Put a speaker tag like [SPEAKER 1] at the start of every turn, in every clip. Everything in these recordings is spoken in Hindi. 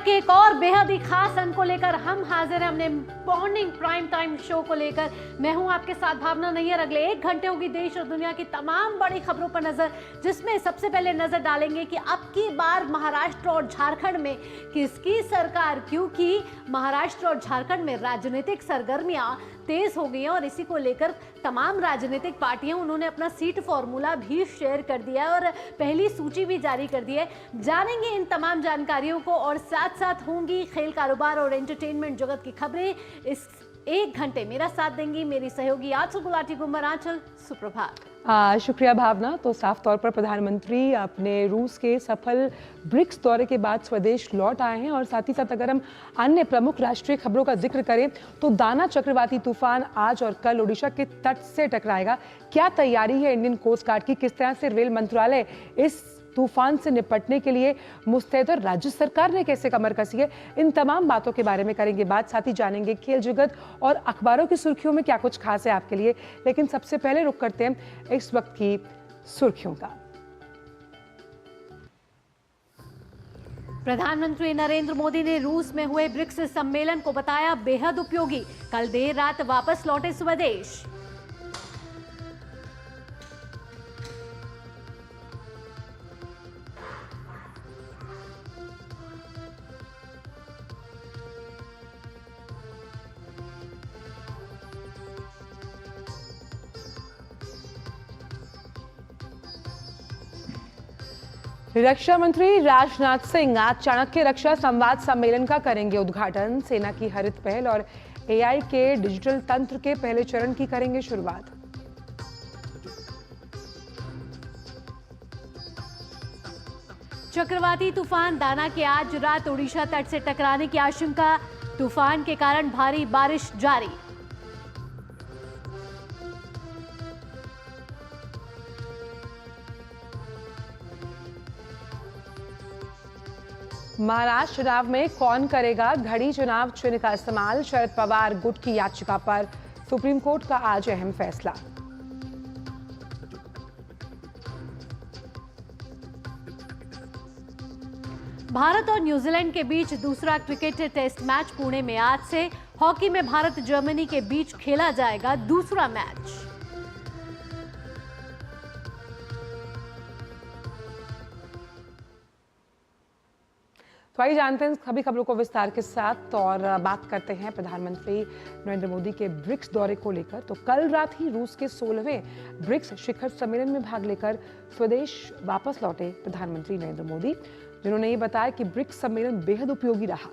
[SPEAKER 1] के एक और बेहद ही खास अंक को लेकर हम हाजिर हैं अपने मॉर्निंग प्राइम टाइम शो को लेकर। मैं हूं आपके साथ भावना नैयर। अगले 1 घंटे होगी देश और दुनिया की तमाम बड़ी खबरों पर नजर, जिसमें सबसे पहले नजर डालेंगे कि अब की बार महाराष्ट्र और झारखंड में किसकी सरकार, क्योंकि महाराष्ट्र और झारखंड में राजनीतिक सरगर्मियां तेज हो गई हैं और इसी को लेकर तमाम राजनीतिक पार्टियां उन्होंने अपना सीट फॉर्मूला भी शेयर कर दिया है और पहली सूची भी जारी कर दी है। जानेंगे इन तमाम जानकारियों को और साथ साथ होंगी खेल, कारोबार और एंटरटेनमेंट जगत की खबरें। इस 1 घंटे मेरा साथ देंगी मेरी सहयोगी आंचल गुलाटी गुम्बर। आंचल, सुप्रभात।
[SPEAKER 2] शुक्रिया भावना। तो साफ तौर पर प्रधानमंत्री अपने रूस के सफल ब्रिक्स दौरे के बाद स्वदेश लौट आए हैं और साथ ही साथ अगर हम अन्य प्रमुख राष्ट्रीय खबरों का जिक्र करें तो दाना चक्रवाती तूफान आज और कल ओडिशा के तट से टकराएगा। क्या तैयारी है इंडियन कोस्ट गार्ड की, किस तरह से रेल मंत्रालय इस तूफान से निपटने के लिए मुस्तैद और राज्य सरकार ने कैसे कमर कसी है, इन तमाम बातों के बारे में करेंगे बात। साथ ही जानेंगे खेल जगत और अखबारों की सुर्खियों में क्या कुछ खास है आपके लिए। लेकिन सबसे पहले रुक करते हैं इस वक्त की सुर्खियों का।
[SPEAKER 1] प्रधानमंत्री नरेंद्र मोदी ने रूस में हुए ब्रिक्स सम्मेलन को बताया बेहद उपयोगी। कल देर रात वापस लौटे स्वदेश।
[SPEAKER 2] रक्षा मंत्री राजनाथ सिंह आज चाणक्य रक्षा संवाद सम्मेलन का करेंगे उद्घाटन। सेना की हरित पहल और एआई के डिजिटल तंत्र के पहले चरण की करेंगे शुरुआत।
[SPEAKER 1] चक्रवाती तूफान दाना के आज रात ओडिशा तट से टकराने की आशंका। तूफान के कारण भारी बारिश जारी।
[SPEAKER 2] महाराष्ट्र चुनाव में कौन करेगा घड़ी चुनाव चिन्ह का इस्तेमाल, शरद पवार गुट की याचिका पर सुप्रीम कोर्ट का आज अहम फैसला।
[SPEAKER 1] भारत और न्यूजीलैंड के बीच दूसरा क्रिकेट टेस्ट मैच पुणे में आज से। हॉकी में भारत जर्मनी के बीच खेला जाएगा दूसरा मैच।
[SPEAKER 2] तो आइए जानते हैं सभी खबरों को विस्तार के साथ और बात करते हैं प्रधानमंत्री नरेंद्र मोदी के ब्रिक्स दौरे को लेकर। तो कल रात ही रूस के 16वें ब्रिक्स शिखर सम्मेलन में भाग लेकर स्वदेश वापस लौटे प्रधानमंत्री नरेंद्र मोदी, जिन्होंने ये बताया कि ब्रिक्स सम्मेलन बेहद उपयोगी रहा।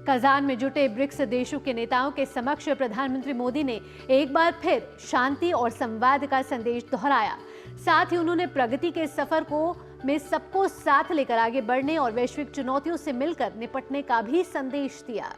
[SPEAKER 1] कजान में जुटे ब्रिक्स देशों के नेताओं के समक्ष प्रधानमंत्री मोदी ने एक बार फिर शांति और संवाद का संदेश दोहराया। साथ ही उन्होंने प्रगति के सफर में सबको साथ लेकर आगे बढ़ने और वैश्विक चुनौतियों से मिलकर निपटने का भी संदेश दिया।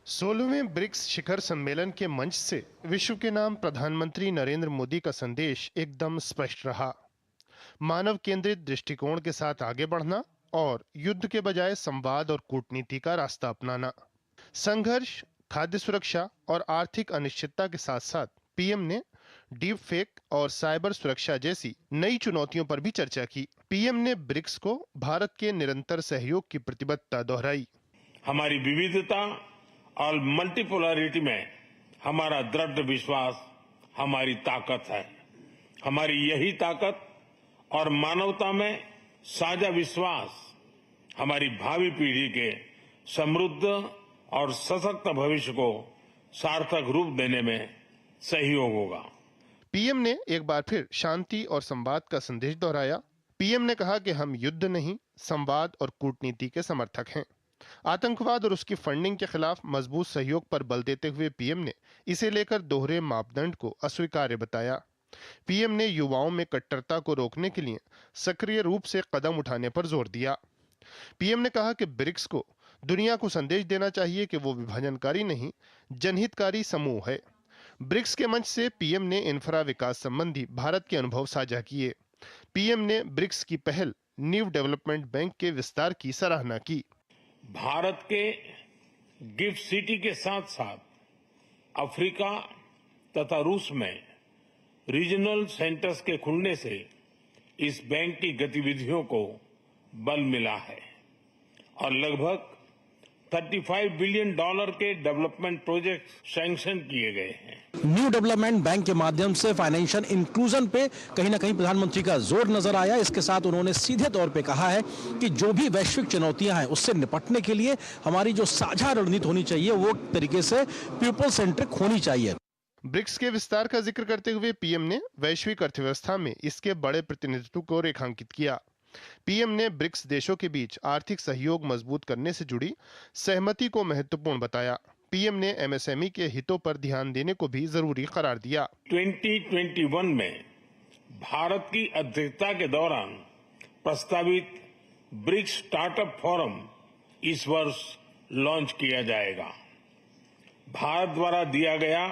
[SPEAKER 3] सोलहवें ब्रिक्स शिखर सम्मेलन के मंच से विश्व के नाम प्रधानमंत्री नरेंद्र मोदी का संदेश एकदम स्पष्ट रहा। मानव केंद्रित दृष्टिकोण के साथ आगे बढ़ना और युद्ध के बजाय संवाद और कूटनीति का रास्ता अपनाना। संघर्ष, खाद्य सुरक्षा और आर्थिक अनिश्चितता के साथ साथ पीएम ने डीप फेक और साइबर सुरक्षा जैसी नई चुनौतियों पर भी चर्चा की। पीएम ने ब्रिक्स को भारत के निरंतर सहयोग की प्रतिबद्धता दोहराई।
[SPEAKER 4] हमारी विविधता और मल्टीपोलरिटी में हमारा दृढ़ विश्वास हमारी ताकत है। हमारी यही ताकत और मानवता में साझा विश्वास हमारी भावी पीढ़ी के समृद्ध और सशक्त भविष्य को सार्थक रूप देने में सहयोग होगा।
[SPEAKER 3] पीएम ने एक बार फिर शांति और संवाद का संदेश दोहराया। पीएम ने कहा कि हम युद्ध नहीं, संवाद और कूटनीति के समर्थक हैं। आतंकवाद और उसकी फंडिंग के खिलाफ मजबूत सहयोग पर बल देते हुए पीएम ने इसे लेकर दोहरे मापदंड को अस्वीकार्य बताया। पीएम ने युवाओं में कट्टरता को रोकने के लिए सक्रिय रूप से कदम उठाने पर जोर दिया। पीएम ने कहा कि ब्रिक्स को दुनिया को संदेश देना चाहिए कि वो विभाजनकारी नहीं, जनहितकारी समूह है। ब्रिक्स के मंच से पीएम ने इंफ्रा विकास संबंधी भारत के अनुभव साझा किए। पीएम ने ब्रिक्स की पहल न्यू डेवलपमेंट बैंक के विस्तार की सराहना की।
[SPEAKER 4] भारत के गिफ्ट सिटी के साथ साथ अफ्रीका तथा रूस में रीजनल सेंटर्स के खुलने से इस बैंक की गतिविधियों को बल मिला है और लगभग $35 बिलियन के डेवलपमेंट प्रोजेक्ट सैंक्शन किए गए हैं।
[SPEAKER 5] न्यू डेवलपमेंट बैंक के माध्यम से फाइनेंशियल इंक्लूजन पे कहीं ना कहीं प्रधानमंत्री का जोर नजर आया। इसके साथ उन्होंने सीधे तौर पे कहा है कि जो भी वैश्विक चुनौतियां हैं उससे निपटने के लिए हमारी जो साझा रणनीति होनी चाहिए वो तरीके से पीपल सेंट्रिक होनी चाहिए।
[SPEAKER 3] ब्रिक्स के विस्तार का जिक्र करते हुए पीएम ने वैश्विक अर्थव्यवस्था में इसके बड़े प्रतिनिधित्व को रेखांकित किया। पीएम ने ब्रिक्स देशों के बीच आर्थिक सहयोग मजबूत करने से जुड़ी सहमति को महत्वपूर्ण बताया। पीएम ने एमएसएमई के हितों पर ध्यान देने को भी जरूरी करार दिया।
[SPEAKER 4] 2021 में भारत की अध्यक्षता के दौरान प्रस्तावित ब्रिक्स स्टार्टअप फोरम इस वर्ष लॉन्च किया जाएगा। भारत द्वारा दिया गया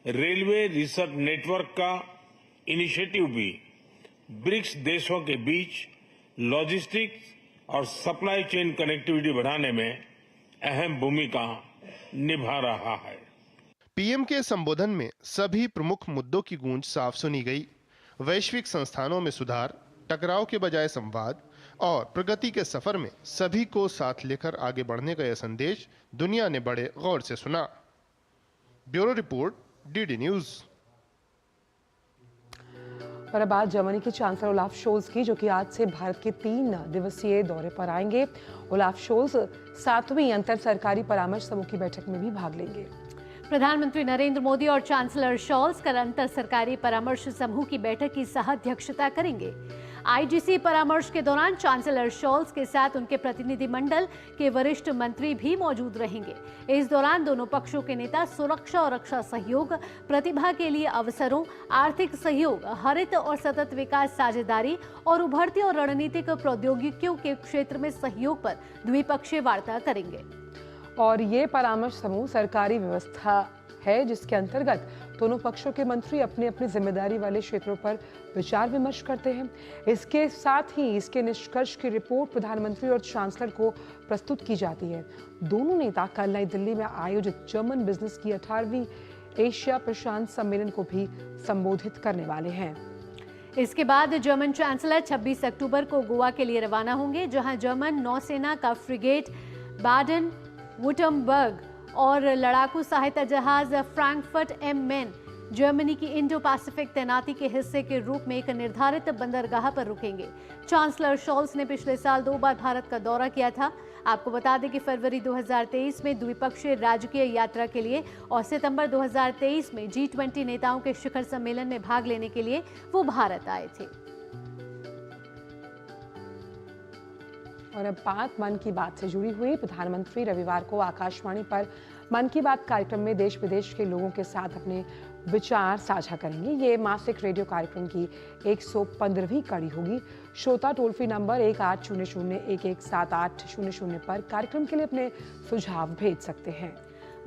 [SPEAKER 4] रेलवे रिसर्च नेटवर्क का इनिशिएटिव भी ब्रिक्स देशों के बीच लॉजिस्टिक्स और सप्लाई चेन कनेक्टिविटी बढ़ाने में अहम भूमिका निभा रहा है।
[SPEAKER 3] पीएम के संबोधन में सभी प्रमुख मुद्दों की गूंज साफ सुनी गई। वैश्विक संस्थानों में सुधार, टकराव के बजाय संवाद और प्रगति के सफर में सभी को साथ लेकर आगे बढ़ने का यह संदेश दुनिया ने बड़े गौर से सुना। Bureau report, DD news.
[SPEAKER 2] और अब बात जर्मनी के चांसलर ओलाफ शोल्ज की, जो कि आज से भारत के 3 दिवसीय दौरे पर आएंगे। ओलाफ शोल्ज 7वीं अंतर सरकारी परामर्श समूह की बैठक में भी भाग लेंगे।
[SPEAKER 1] प्रधानमंत्री नरेंद्र मोदी और चांसलर शोल्ज कल अंतर सरकारी परामर्श समूह की बैठक की सह अध्यक्षता करेंगे। आईजीसी परामर्श के दौरान चांसलर शोल्ज के साथ उनके प्रतिनिधिमंडल के वरिष्ठ मंत्री भी मौजूद रहेंगे। इस दौरान दोनों पक्षों के नेता सुरक्षा और रक्षा सहयोग, प्रतिभा के लिए अवसरों, आर्थिक सहयोग, हरित और सतत विकास साझेदारी और उभरती और रणनीतिक प्रौद्योगिकियों के क्षेत्र में सहयोग पर द्विपक्षीय वार्ता करेंगे।
[SPEAKER 2] और ये परामर्श समूह सरकारी व्यवस्था है जिसके अंतर्गत दोनों पक्षों के मंत्री अपनी अपनी जिम्मेदारी वाले क्षेत्रों पर विचार विमर्श करते हैं। इसके साथ ही इसके निष्कर्ष की रिपोर्ट प्रधानमंत्री और चांसलर को प्रस्तुत की जाती है। दोनों नेता कल नई दिल्ली में आयोजित जर्मन बिजनेस की 18वीं एशिया प्रशांत सम्मेलन को भी संबोधित करने वाले हैं।
[SPEAKER 1] इसके बाद जर्मन चांसलर 26 अक्टूबर को गोवा के लिए रवाना होंगे, जहां जर्मन नौसेना का फ्रिगेट बाडन वुटमबर्ग और लड़ाकू सहायता जहाज फ्रैंकफर्ट एम मेन जर्मनी की इंडो पैसिफिक तैनाती के हिस्से के रूप में एक निर्धारित बंदरगाह पर रुकेंगे। चांसलर शोल्ज ने पिछले साल 2 बार भारत का दौरा किया था। आपको बता दें कि फरवरी 2023 में द्विपक्षीय राजकीय यात्रा के लिए और सितंबर 2023 में G20 नेताओं के शिखर सम्मेलन में भाग लेने के लिए वो भारत आए थे।
[SPEAKER 2] और अब बात मन की बात से जुड़ी हुई। प्रधानमंत्री रविवार को आकाशवाणी पर मन की बात कार्यक्रम में देश विदेश के लोगों के साथ अपने विचार साझा करेंगे। ये मासिक रेडियो कार्यक्रम की 115वीं कड़ी होगी। श्रोता टोल फ्री नंबर 1800-117800 पर कार्यक्रम के लिए अपने सुझाव भेज सकते हैं।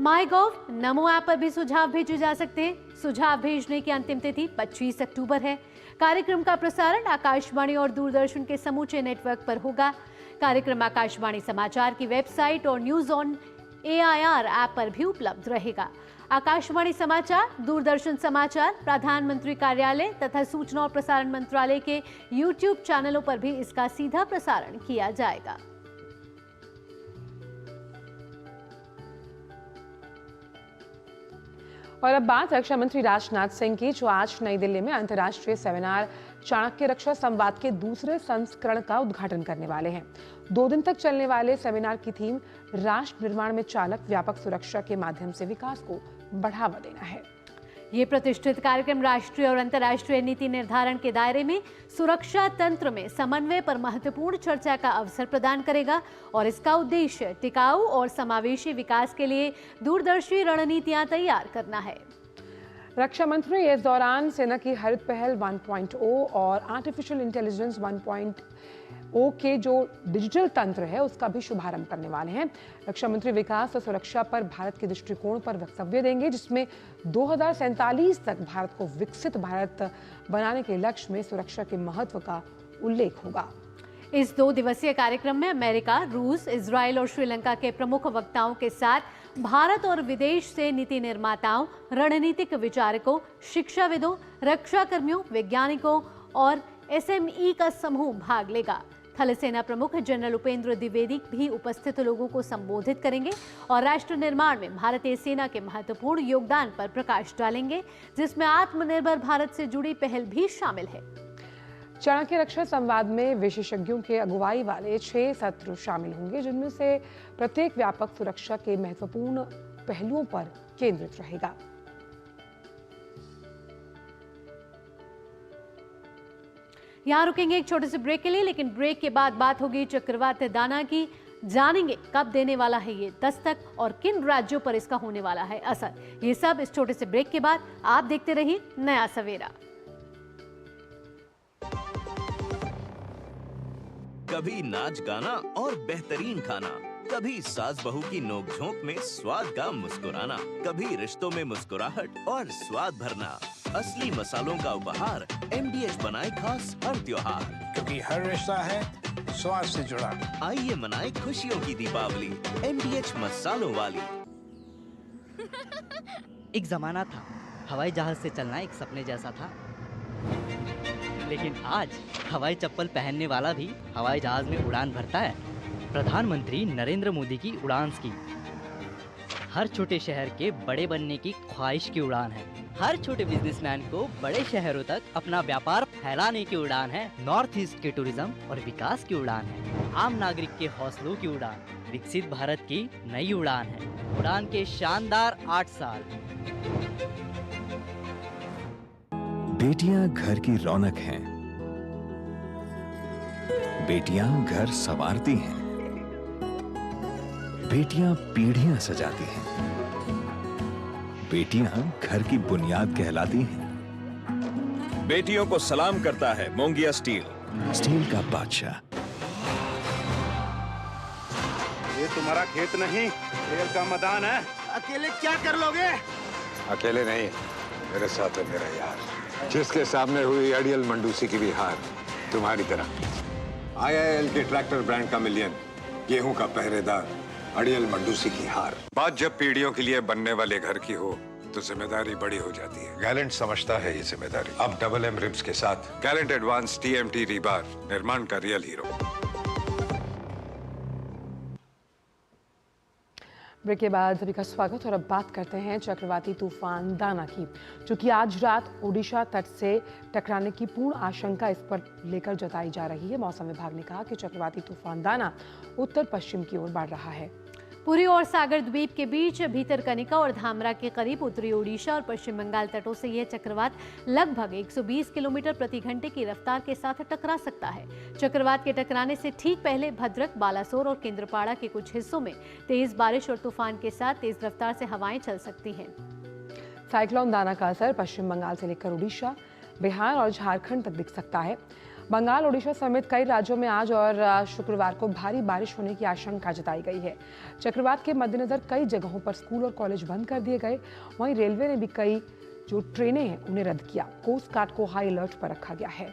[SPEAKER 1] माईगॉव, नमो ऐप पर भी सुझाव भेजे जा सकते हैं। सुझाव भेजने की अंतिम तिथि 25 अक्टूबर है। कार्यक्रम का प्रसारण आकाशवाणी और दूरदर्शन के समूचे नेटवर्क पर होगा। कार्यक्रम आकाशवाणी समाचार की वेबसाइट और न्यूज ऑन AIR ऐप पर भी उपलब्ध रहेगा। आकाशवाणी समाचार, दूरदर्शन समाचार, प्रधानमंत्री कार्यालय तथा सूचना और प्रसारण मंत्रालय के YouTube चैनलों पर भी इसका सीधा प्रसारण किया जाएगा।
[SPEAKER 2] और अब बात रक्षा मंत्री राजनाथ सिंह की, जो आज नई दिल्ली में अंतर्राष्ट्रीय सेमिनार चाणक्य रक्षा संवाद के दूसरे संस्करण का उद्घाटन करने वाले हैं। 2 दिन तक चलने वाले सेमिनार की थीम राष्ट्र निर्माण में चालक व्यापक सुरक्षा के माध्यम से विकास को बढ़ावा देना है।
[SPEAKER 1] ये प्रतिष्ठित कार्यक्रम राष्ट्रीय और अंतर्राष्ट्रीय नीति निर्धारण के दायरे में सुरक्षा तंत्र में समन्वय पर महत्वपूर्ण चर्चा का अवसर प्रदान करेगा और इसका उद्देश्य टिकाऊ और समावेशी विकास के लिए दूरदर्शी रणनीतियां तैयार करना है।
[SPEAKER 2] रक्षा मंत्री इस दौरान सेना की हरित पहल 1.0 और आर्टिफिशियल इंटेलिजेंस 1.0 के जो डिजिटल तंत्र है उसका भी शुभारंभ करने वाले हैं। रक्षा मंत्री विकास और सुरक्षा पर भारत के दृष्टिकोण पर वक्तव्य देंगे, जिसमें 2047 तक भारत को विकसित भारत बनाने के लक्ष्य में सुरक्षा के महत्व का उल्लेख होगा।
[SPEAKER 1] इस 2 दिवसीय कार्यक्रम में अमेरिका, रूस, इजराइल और श्रीलंका के प्रमुख वक्ताओं के साथ भारत और विदेश से नीति निर्माताओं, रणनीतिक विचारकों, शिक्षाविदों, रक्षा कर्मियों, वैज्ञानिकों और एसएमई का समूह भाग लेगा। थल सेना प्रमुख जनरल उपेंद्र द्विवेदी भी उपस्थित लोगों को संबोधित करेंगे और राष्ट्र निर्माण में भारतीय सेना के महत्वपूर्ण योगदान पर प्रकाश डालेंगे, जिसमें आत्मनिर्भर भारत से जुड़ी पहल भी शामिल है।
[SPEAKER 2] चाणक्य रक्षा संवाद में विशेषज्ञों के अगुवाई वाले 6 सत्र शामिल होंगे, जिनमें से प्रत्येक व्यापक सुरक्षा के महत्वपूर्ण पहलुओं पर केंद्रित रहेगा।
[SPEAKER 1] यहां रुकेंगे एक छोटे से ब्रेक के लिए, लेकिन ब्रेक के बाद बात होगी चक्रवात दाना की। जानेंगे कब देने वाला है ये दस्तक और किन राज्यों पर इसका होने वाला है असर। ये सब इस छोटे से ब्रेक के बाद। आप देखते रहिए नया सवेरा।
[SPEAKER 6] कभी नाच गाना और बेहतरीन खाना, कभी सास बहू की नोकझोंक में स्वाद का मुस्कुराना, कभी रिश्तों में मुस्कुराहट और स्वाद भरना। असली मसालों का उपहार MDH बनाए खास हर त्योहार,
[SPEAKER 7] क्योंकि हर रिश्ता है स्वाद से जुड़ा।
[SPEAKER 6] आइए मनाए खुशियों की दीपावली MDH मसालों वाली।
[SPEAKER 8] एक जमाना था, हवाई जहाज से चलना एक सपने जैसा था, लेकिन आज हवाई चप्पल पहनने वाला भी हवाई जहाज में उड़ान भरता है। प्रधानमंत्री नरेंद्र मोदी की उड़ान स्कीम हर छोटे शहर के बड़े बनने की ख्वाहिश की उड़ान है। हर छोटे बिजनेसमैन को बड़े शहरों तक अपना व्यापार फैलाने की उड़ान है। नॉर्थ ईस्ट के टूरिज्म और विकास की उड़ान है। आम नागरिक के हौसलों की उड़ान, विकसित भारत की नई उड़ान है। उड़ान के शानदार 8 साल।
[SPEAKER 9] बेटियां घर की रौनक हैं। बेटियां घर संवारती हैं। बेटियां पीढ़ियां सजाती हैं। बेटियां घर की बुनियाद कहलाती हैं।
[SPEAKER 10] बेटियों को सलाम करता है मोंगिया स्टील,
[SPEAKER 9] स्टील का बादशाह।
[SPEAKER 11] ये तुम्हारा खेत नहीं, खेल का मैदान है। अकेले क्या कर लोगे?
[SPEAKER 12] अकेले नहीं, मेरे साथ है मेरा यार, जिसके सामने हुई अड़ियल मंडूसी की भी हार तुम्हारी तरह। IIL के ट्रैक्टर ब्रांड का मिलियन, गेहूं का पहरेदार, अड़ियल मंडूसी की हार। बात जब पीढ़ियों के लिए बनने वाले घर की हो तो जिम्मेदारी बड़ी हो जाती है। गैलेंट समझता है ये जिम्मेदारी। अब डबल M रिब्स के साथ गैलेंट एडवांस TMT रीबार, निर्माण का रियल हीरो।
[SPEAKER 2] ब्रेक के बाद सभी का स्वागत और अब बात करते हैं चक्रवाती तूफान दाना की, जो कि आज रात ओडिशा तट से टकराने की पूर्ण आशंका इस पर लेकर जताई जा रही है। मौसम विभाग ने कहा कि चक्रवाती तूफान दाना उत्तर पश्चिम की ओर बढ़ रहा है।
[SPEAKER 1] पुरी और सागर द्वीप के बीच भीतरकनिका और धामरा के करीब उत्तरी ओडिशा और पश्चिम बंगाल तटों से यह चक्रवात लगभग 120 किलोमीटर प्रति घंटे की रफ्तार के साथ टकरा सकता है। चक्रवात के टकराने से ठीक पहले भद्रक, बालासोर और केंद्रपाड़ा के कुछ हिस्सों में तेज बारिश और तूफान के साथ तेज रफ्तार से हवाएं चल सकती हैं।
[SPEAKER 2] साइक्लोन दाना का असर पश्चिम बंगाल से लेकर उड़ीसा, बिहार और झारखंड तक दिख सकता है। बंगाल, ओडिशा समेत कई राज्यों में आज और शुक्रवार को भारी बारिश होने की आशंका जताई गई है। चक्रवात के मद्देनजर कई जगहों पर स्कूल और कॉलेज बंद कर दिए गए। वहीं रेलवे ने भी कई जो ट्रेनें हैं उन्हें रद्द किया। कोस्ट गार्ड को हाई अलर्ट पर रखा गया है।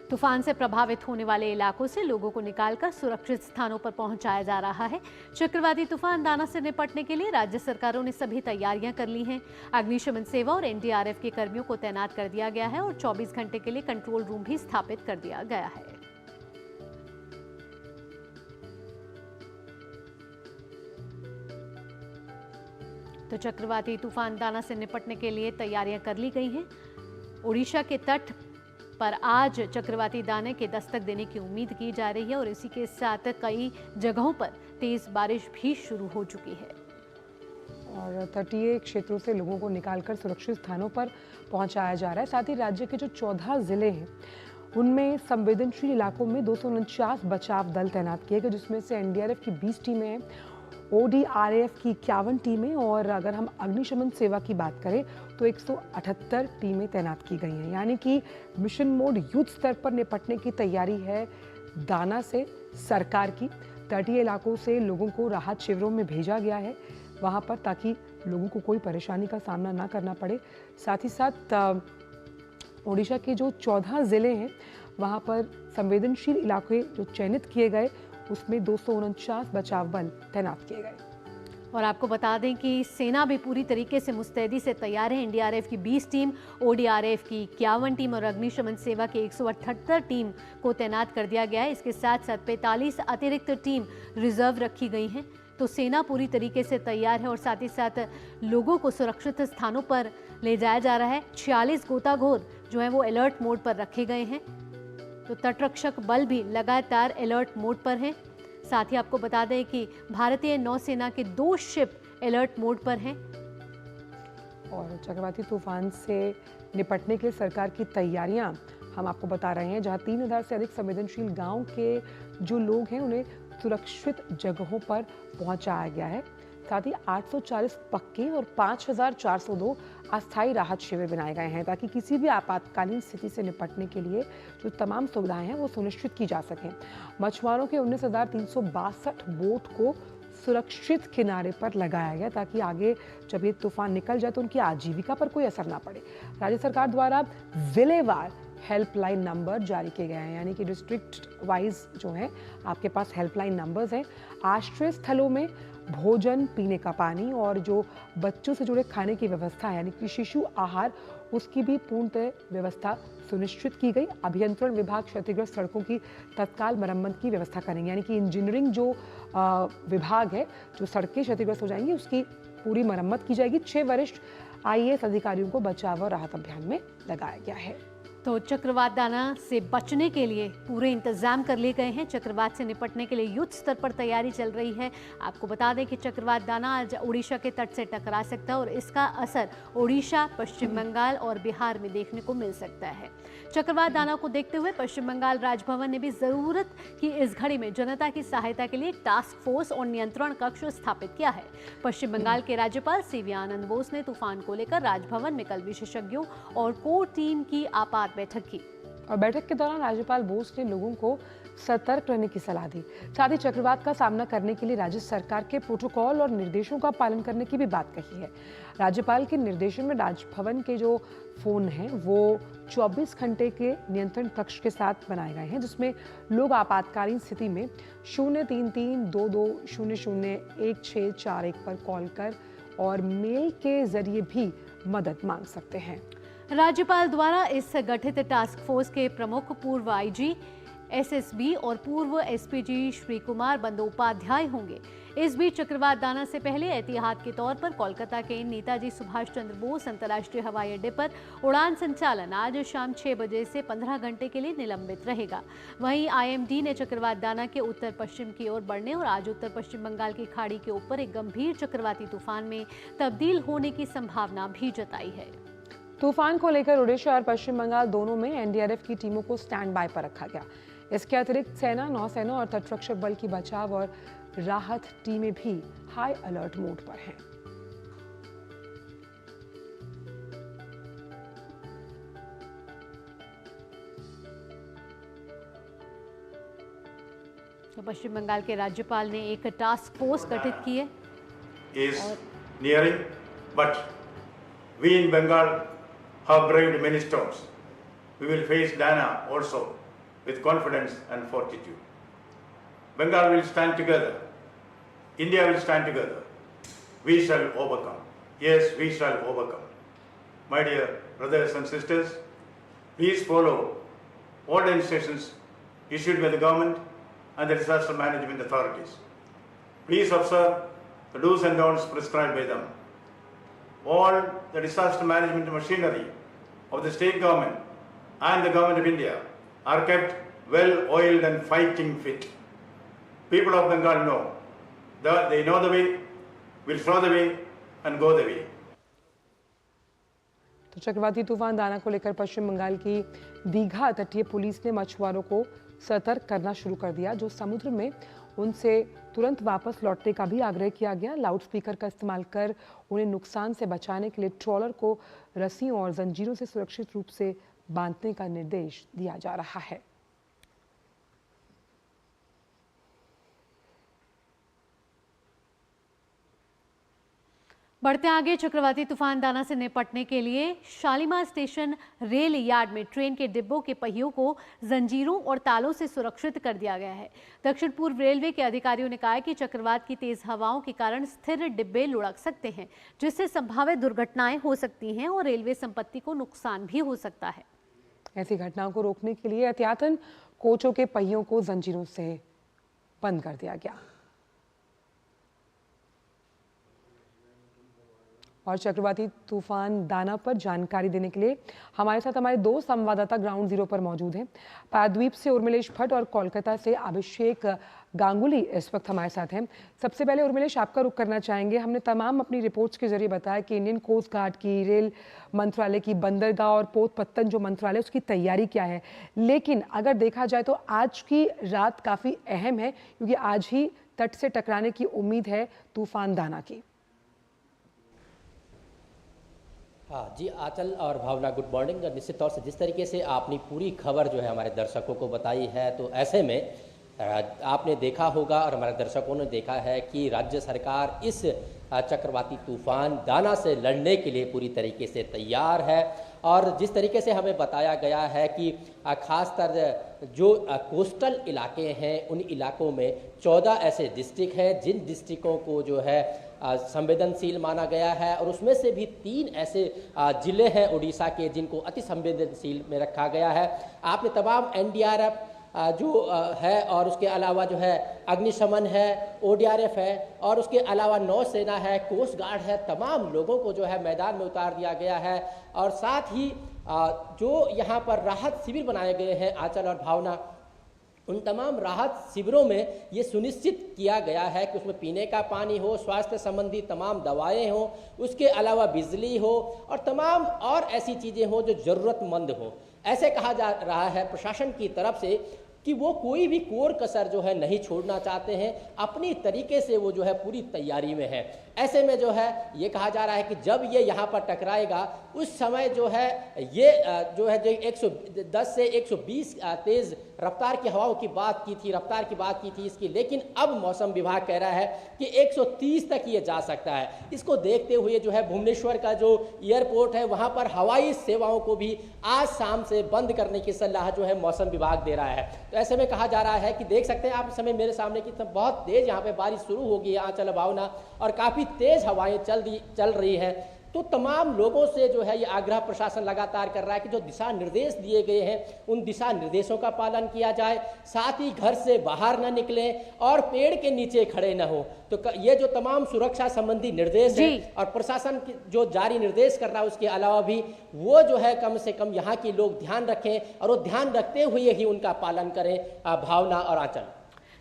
[SPEAKER 1] तूफान से प्रभावित होने वाले इलाकों से लोगों को निकालकर सुरक्षित स्थानों पर पहुंचाया जा रहा है। चक्रवाती तूफान दाना से निपटने के लिए राज्य सरकारों ने सभी तैयारियां कर ली हैं। अग्निशमन सेवा और NDRF के कर्मियों को तैनात कर दिया गया है और 24 घंटे के लिए कंट्रोल रूम भी स्थापित कर दिया गया है। तो चक्रवाती तूफान दाना से निपटने के लिए तैयारियां कर ली गई हैं। उड़ीसा के तट पर आज चक्रवाती दाने के दस्तक देने की उम्मीद की जा रही है और इसी के साथ कई जगहों पर तेज बारिश भी शुरू हो चुकी है।
[SPEAKER 2] और तटीय क्षेत्रों से लोगों को निकालकर सुरक्षित स्थानों पर पहुंचाया जा रहा है। साथ ही राज्य के जो 14 जिले हैं उनमें संवेदनशील इलाकों में 249 बचाव दल तैनात किए गए, जिसमें से NDRF की 20 टीमें हैं, ODRAF की 51 टीमें और अगर हम अग्निशमन सेवा की बात करें तो 178 टीमें तैनात की गई हैं। यानी कि मिशन मोड युद्ध स्तर पर निपटने की तैयारी है दाना से सरकार की। तटीय इलाकों से लोगों को राहत शिविरों में भेजा गया है वहां पर, ताकि लोगों को कोई परेशानी का सामना ना करना पड़े। साथ ही साथ ओडिशा के जो 14 ज़िले हैं वहाँ पर संवेदनशील इलाके जो चयनित किए गए उसमें 249 बचाव बल तैनात किए गए।
[SPEAKER 1] और आपको बता दें कि सेना भी पूरी तरीके से मुस्तैदी से तैयार है। एनडीआरएफ की 20 टीम, ओडीआरएफ की 51 टीम और अग्निशमन सेवा की 178 टीम को तैनात कर दिया गया है। इसके साथ साथ 45 अतिरिक्त टीम रिजर्व रखी गई हैं। तो सेना पूरी तरीके से तैयार है और साथ ही साथ लोगों को सुरक्षित स्थानों पर ले जाया जा रहा है। 46 गोताखोर जो है वो अलर्ट मोड पर रखे गए हैं। तो तटरक्षक बल भी लगातार अलर्ट मोड पर हैं। साथ ही आपको बता दें कि भारतीय नौसेना के 2 शिप अलर्ट मोड पर हैं।
[SPEAKER 2] और चक्रवाती तूफान से निपटने के लिए सरकार की तैयारियां हम आपको बता रहे हैं, जहां 3000 से अधिक संवेदनशील गांव के जो लोग हैं उन्हें सुरक्षित जगहों पर पहुंचाया गया है। साथ ही 840 पक्के और 5402 अस्थायी राहत शिविर बनाए गए हैं ताकि किसी भी आपातकालीन स्थिति से निपटने के लिए जो तमाम सुविधाएं हैं वो सुनिश्चित की जा सकें। मछुआरों के 19,362 बोट को सुरक्षित किनारे पर लगाया गया ताकि आगे जब ये तूफान निकल जाए तो उनकी आजीविका पर कोई असर ना पड़े। राज्य सरकार द्वारा जिलेवार हेल्पलाइन नंबर जारी किए गए हैं, यानी कि डिस्ट्रिक्ट वाइज जो है आपके पास हेल्पलाइन नंबर्स हैं। आश्रय स्थलों में भोजन, पीने का पानी और जो बच्चों से जुड़े खाने की व्यवस्था है यानी कि शिशु आहार, उसकी भी पूर्णतः व्यवस्था सुनिश्चित की गई। अभियंत्रण विभाग क्षतिग्रस्त सड़कों की तत्काल मरम्मत की व्यवस्था करेंगे, यानी कि इंजीनियरिंग जो विभाग है, जो सड़कें क्षतिग्रस्त हो जाएंगी उसकी पूरी मरम्मत की जाएगी। 6 वरिष्ठ IAS अधिकारियों को बचाव और राहत अभियान में लगाया गया है।
[SPEAKER 1] तो चक्रवात दाना से बचने के लिए पूरे इंतजाम कर लिए गए हैं। चक्रवात से निपटने के लिए युद्ध स्तर पर तैयारी चल रही है। आपको बता दें कि चक्रवात दाना आज उड़ीसा के तट से टकरा सकता है और इसका असर उड़ीसा, पश्चिम बंगाल और बिहार में देखने को मिल सकता है। चक्रवात दाना को देखते हुए पश्चिम बंगाल राजभवन ने भी जरूरत की इस घड़ी में जनता की सहायता के लिए एक टास्क फोर्स और नियंत्रण कक्ष स्थापित किया है। पश्चिम बंगाल के राज्यपाल CV आनंद बोस ने तूफान को लेकर राजभवन में कल विशेषज्ञों और कोर टीम की आपात बैठक की।
[SPEAKER 2] और बैठक के दौरान राज्यपाल बोस ने लोगों को सतर्क रहने की सलाह दी। साथ ही चक्रवात का सामना करने के लिए राज्य सरकार के प्रोटोकॉल और निर्देशों का पालन करने की भी बात कही है। राज्यपाल के निर्देशन में राजभवन के जो फोन हैं वो 24 घंटे के नियंत्रण कक्ष के साथ बनाए गए हैं, जिसमें लोग आपातकालीन स्थिति में 03322001641 पर कॉल कर और मेल के जरिए भी मदद मांग सकते हैं।
[SPEAKER 1] राज्यपाल द्वारा इस गठित टास्क फोर्स के प्रमुख पूर्व IG, SSB और पूर्व SPG श्री कुमार बंदोपाध्याय होंगे। इस बीच चक्रवात दाना से पहले एहतियात के तौर पर कोलकाता के नेताजी सुभाष चंद्र बोस अंतर्राष्ट्रीय हवाई अड्डे पर उड़ान संचालन आज शाम 6 बजे से 15 घंटे के लिए निलंबित रहेगा। वहीं IMD ने चक्रवात दाना के उत्तर पश्चिम की ओर बढ़ने और आज उत्तर पश्चिम बंगाल की खाड़ी के ऊपर एक गंभीर चक्रवाती तूफान में तब्दील होने की संभावना भी जताई है।
[SPEAKER 2] तूफान को लेकर उड़ीसा और पश्चिम बंगाल दोनों में NDRF की टीमों को स्टैंड बाय पर रखा गया। इसके अतिरिक्त सेना, नौसेना और तटरक्षक बल की बचाव और राहत टीमें भी हाई अलर्ट मोड पर हैं।
[SPEAKER 1] तो पश्चिम बंगाल के राज्यपाल ने एक टास्क फोर्स गठित की है।
[SPEAKER 13] Nearing, but we in Bengal have braved many storms. We will face Dana also with confidence and fortitude. Bengal will stand together. India will stand together. We shall overcome. Yes, we shall overcome. My dear brothers and sisters, please follow all the instructions issued by the government and the disaster management authorities. Please observe the do's and don'ts prescribed by them. All the disaster management machinery of the state government and the government of India are kept well oiled and fighting fit. People of Bengal know that they know the way, will show the way and go the way.
[SPEAKER 2] तो चक्रवाती तूफान दाना को लेकर पश्चिम बंगाल की दीघा तटीय पुलिस ने मछुआरों को सतर्क करना शुरू कर दिया। जो समुद्र में उनसे तुरंत वापस लौटने का भी आग्रह किया गया। लाउडस्पीकर का इस्तेमाल कर उन्हें नुकसान से बचाने के लिए ट्रॉलर को रस्सियों और जंजीरों से सुरक्षित रूप से बांधने का निर्देश दिया जा रहा है।
[SPEAKER 1] बढ़ते आगे, चक्रवाती तूफान दाना से निपटने के लिए शालीमार स्टेशन रेल यार्ड में ट्रेन के डिब्बों के पहियों को जंजीरों और तालों से सुरक्षित कर दिया गया है। दक्षिण पूर्व रेलवे के अधिकारियों ने कहा है कि चक्रवात की तेज हवाओं के कारण स्थिर डिब्बे लुढ़क सकते हैं, जिससे संभावित दुर्घटनाएं हो सकती हैं और रेलवे संपत्ति को नुकसान भी हो सकता है।
[SPEAKER 2] ऐसी घटनाओं को रोकने के लिए एहतियातन कोचों के पहियों को जंजीरों से बंद कर दिया गया। और चक्रवाती तूफान दाना पर जानकारी देने के लिए हमारे साथ हमारे दो संवाददाता ग्राउंड जीरो पर मौजूद हैं। पारादीप से उर्मिलेश भट्ट और कोलकाता से अभिषेक गांगुली इस वक्त हमारे साथ हैं। सबसे पहले उर्मिलेश, आपका रुख करना चाहेंगे। हमने तमाम अपनी रिपोर्ट्स के जरिए बताया कि इंडियन कोस्ट गार्ड की, रेल मंत्रालय की, बंदरगाह और पोत पत्तन जो मंत्रालय उसकी तैयारी क्या है, लेकिन अगर देखा जाए तो आज की रात काफ़ी अहम है क्योंकि आज ही तट से टकराने की उम्मीद है तूफान दाना की।
[SPEAKER 14] हाँ जी आंचल और भावना, गुड मॉर्निंग। निश्चित तौर से जिस तरीके से आपने पूरी खबर जो है हमारे दर्शकों को बताई है, तो ऐसे में आपने देखा होगा और हमारे दर्शकों ने देखा है कि राज्य सरकार इस चक्रवाती तूफान दाना से लड़ने के लिए पूरी तरीके से तैयार है। और जिस तरीके से हमें बताया गया है कि खासकर जो कोस्टल इलाके हैं, उन इलाकों में 14 ऐसे डिस्ट्रिक्ट हैं जिन डिस्ट्रिक्टों को जो है संवेदनशील माना गया है, और उसमें से भी 3 ऐसे ज़िले हैं उड़ीसा के जिनको अति संवेदनशील में रखा गया है। आपने तमाम NDRF जो है और उसके अलावा जो है अग्निशमन है, ODRF है और उसके अलावा नौसेना है, कोस्ट गार्ड है, तमाम लोगों को जो है मैदान में उतार दिया गया है। और साथ ही जो यहाँ पर राहत शिविर बनाए गए हैं आंचल और भावना, उन तमाम राहत शिविरों में ये सुनिश्चित किया गया है कि उसमें पीने का पानी हो, स्वास्थ्य संबंधी तमाम दवाएं हो, उसके अलावा बिजली हो और तमाम और ऐसी चीज़ें हो जो ज़रूरतमंद हो। ऐसे कहा जा रहा है प्रशासन की तरफ से कि वो कोई भी कोर कसर जो है नहीं छोड़ना चाहते हैं, अपनी तरीके से वो जो है पूरी तैयारी में है। ऐसे में जो है ये कहा जा रहा है कि जब ये यहाँ पर टकराएगा उस समय जो है ये जो है जो 110 से 120 तेज़ रफ्तार की हवाओं की बात की थी, रफ्तार की बात की थी इसकी, लेकिन अब मौसम विभाग कह रहा है कि 130 तक ये जा सकता है। इसको देखते हुए जो है भुवनेश्वर का जो एयरपोर्ट है वहाँ पर हवाई सेवाओं को भी आज शाम से बंद करने की सलाह जो है मौसम विभाग दे रहा है। तो ऐसे में कहा जा रहा है कि देख सकते हैं आप इस समय मेरे सामने की बहुत तेज यहाँ पे बारिश शुरू हो गई है आंचल भावना, और काफ़ी तेज हवाएं चल रही हैं। तो तमाम लोगों से जो है ये आग्रह प्रशासन लगातार कर रहा है कि जो दिशा निर्देश दिए गए हैं उन दिशा निर्देशों का पालन किया जाए, साथ ही घर से बाहर न निकलें और पेड़ के नीचे खड़े न हो। तो ये जो तमाम सुरक्षा संबंधी निर्देश हैं और प्रशासन जो जारी निर्देश कर रहा है उसके अलावा भी वो जो है कम से कम यहाँ के लोग ध्यान रखें और वो ध्यान रखते हुए ही उनका पालन करें। भावना और आंचल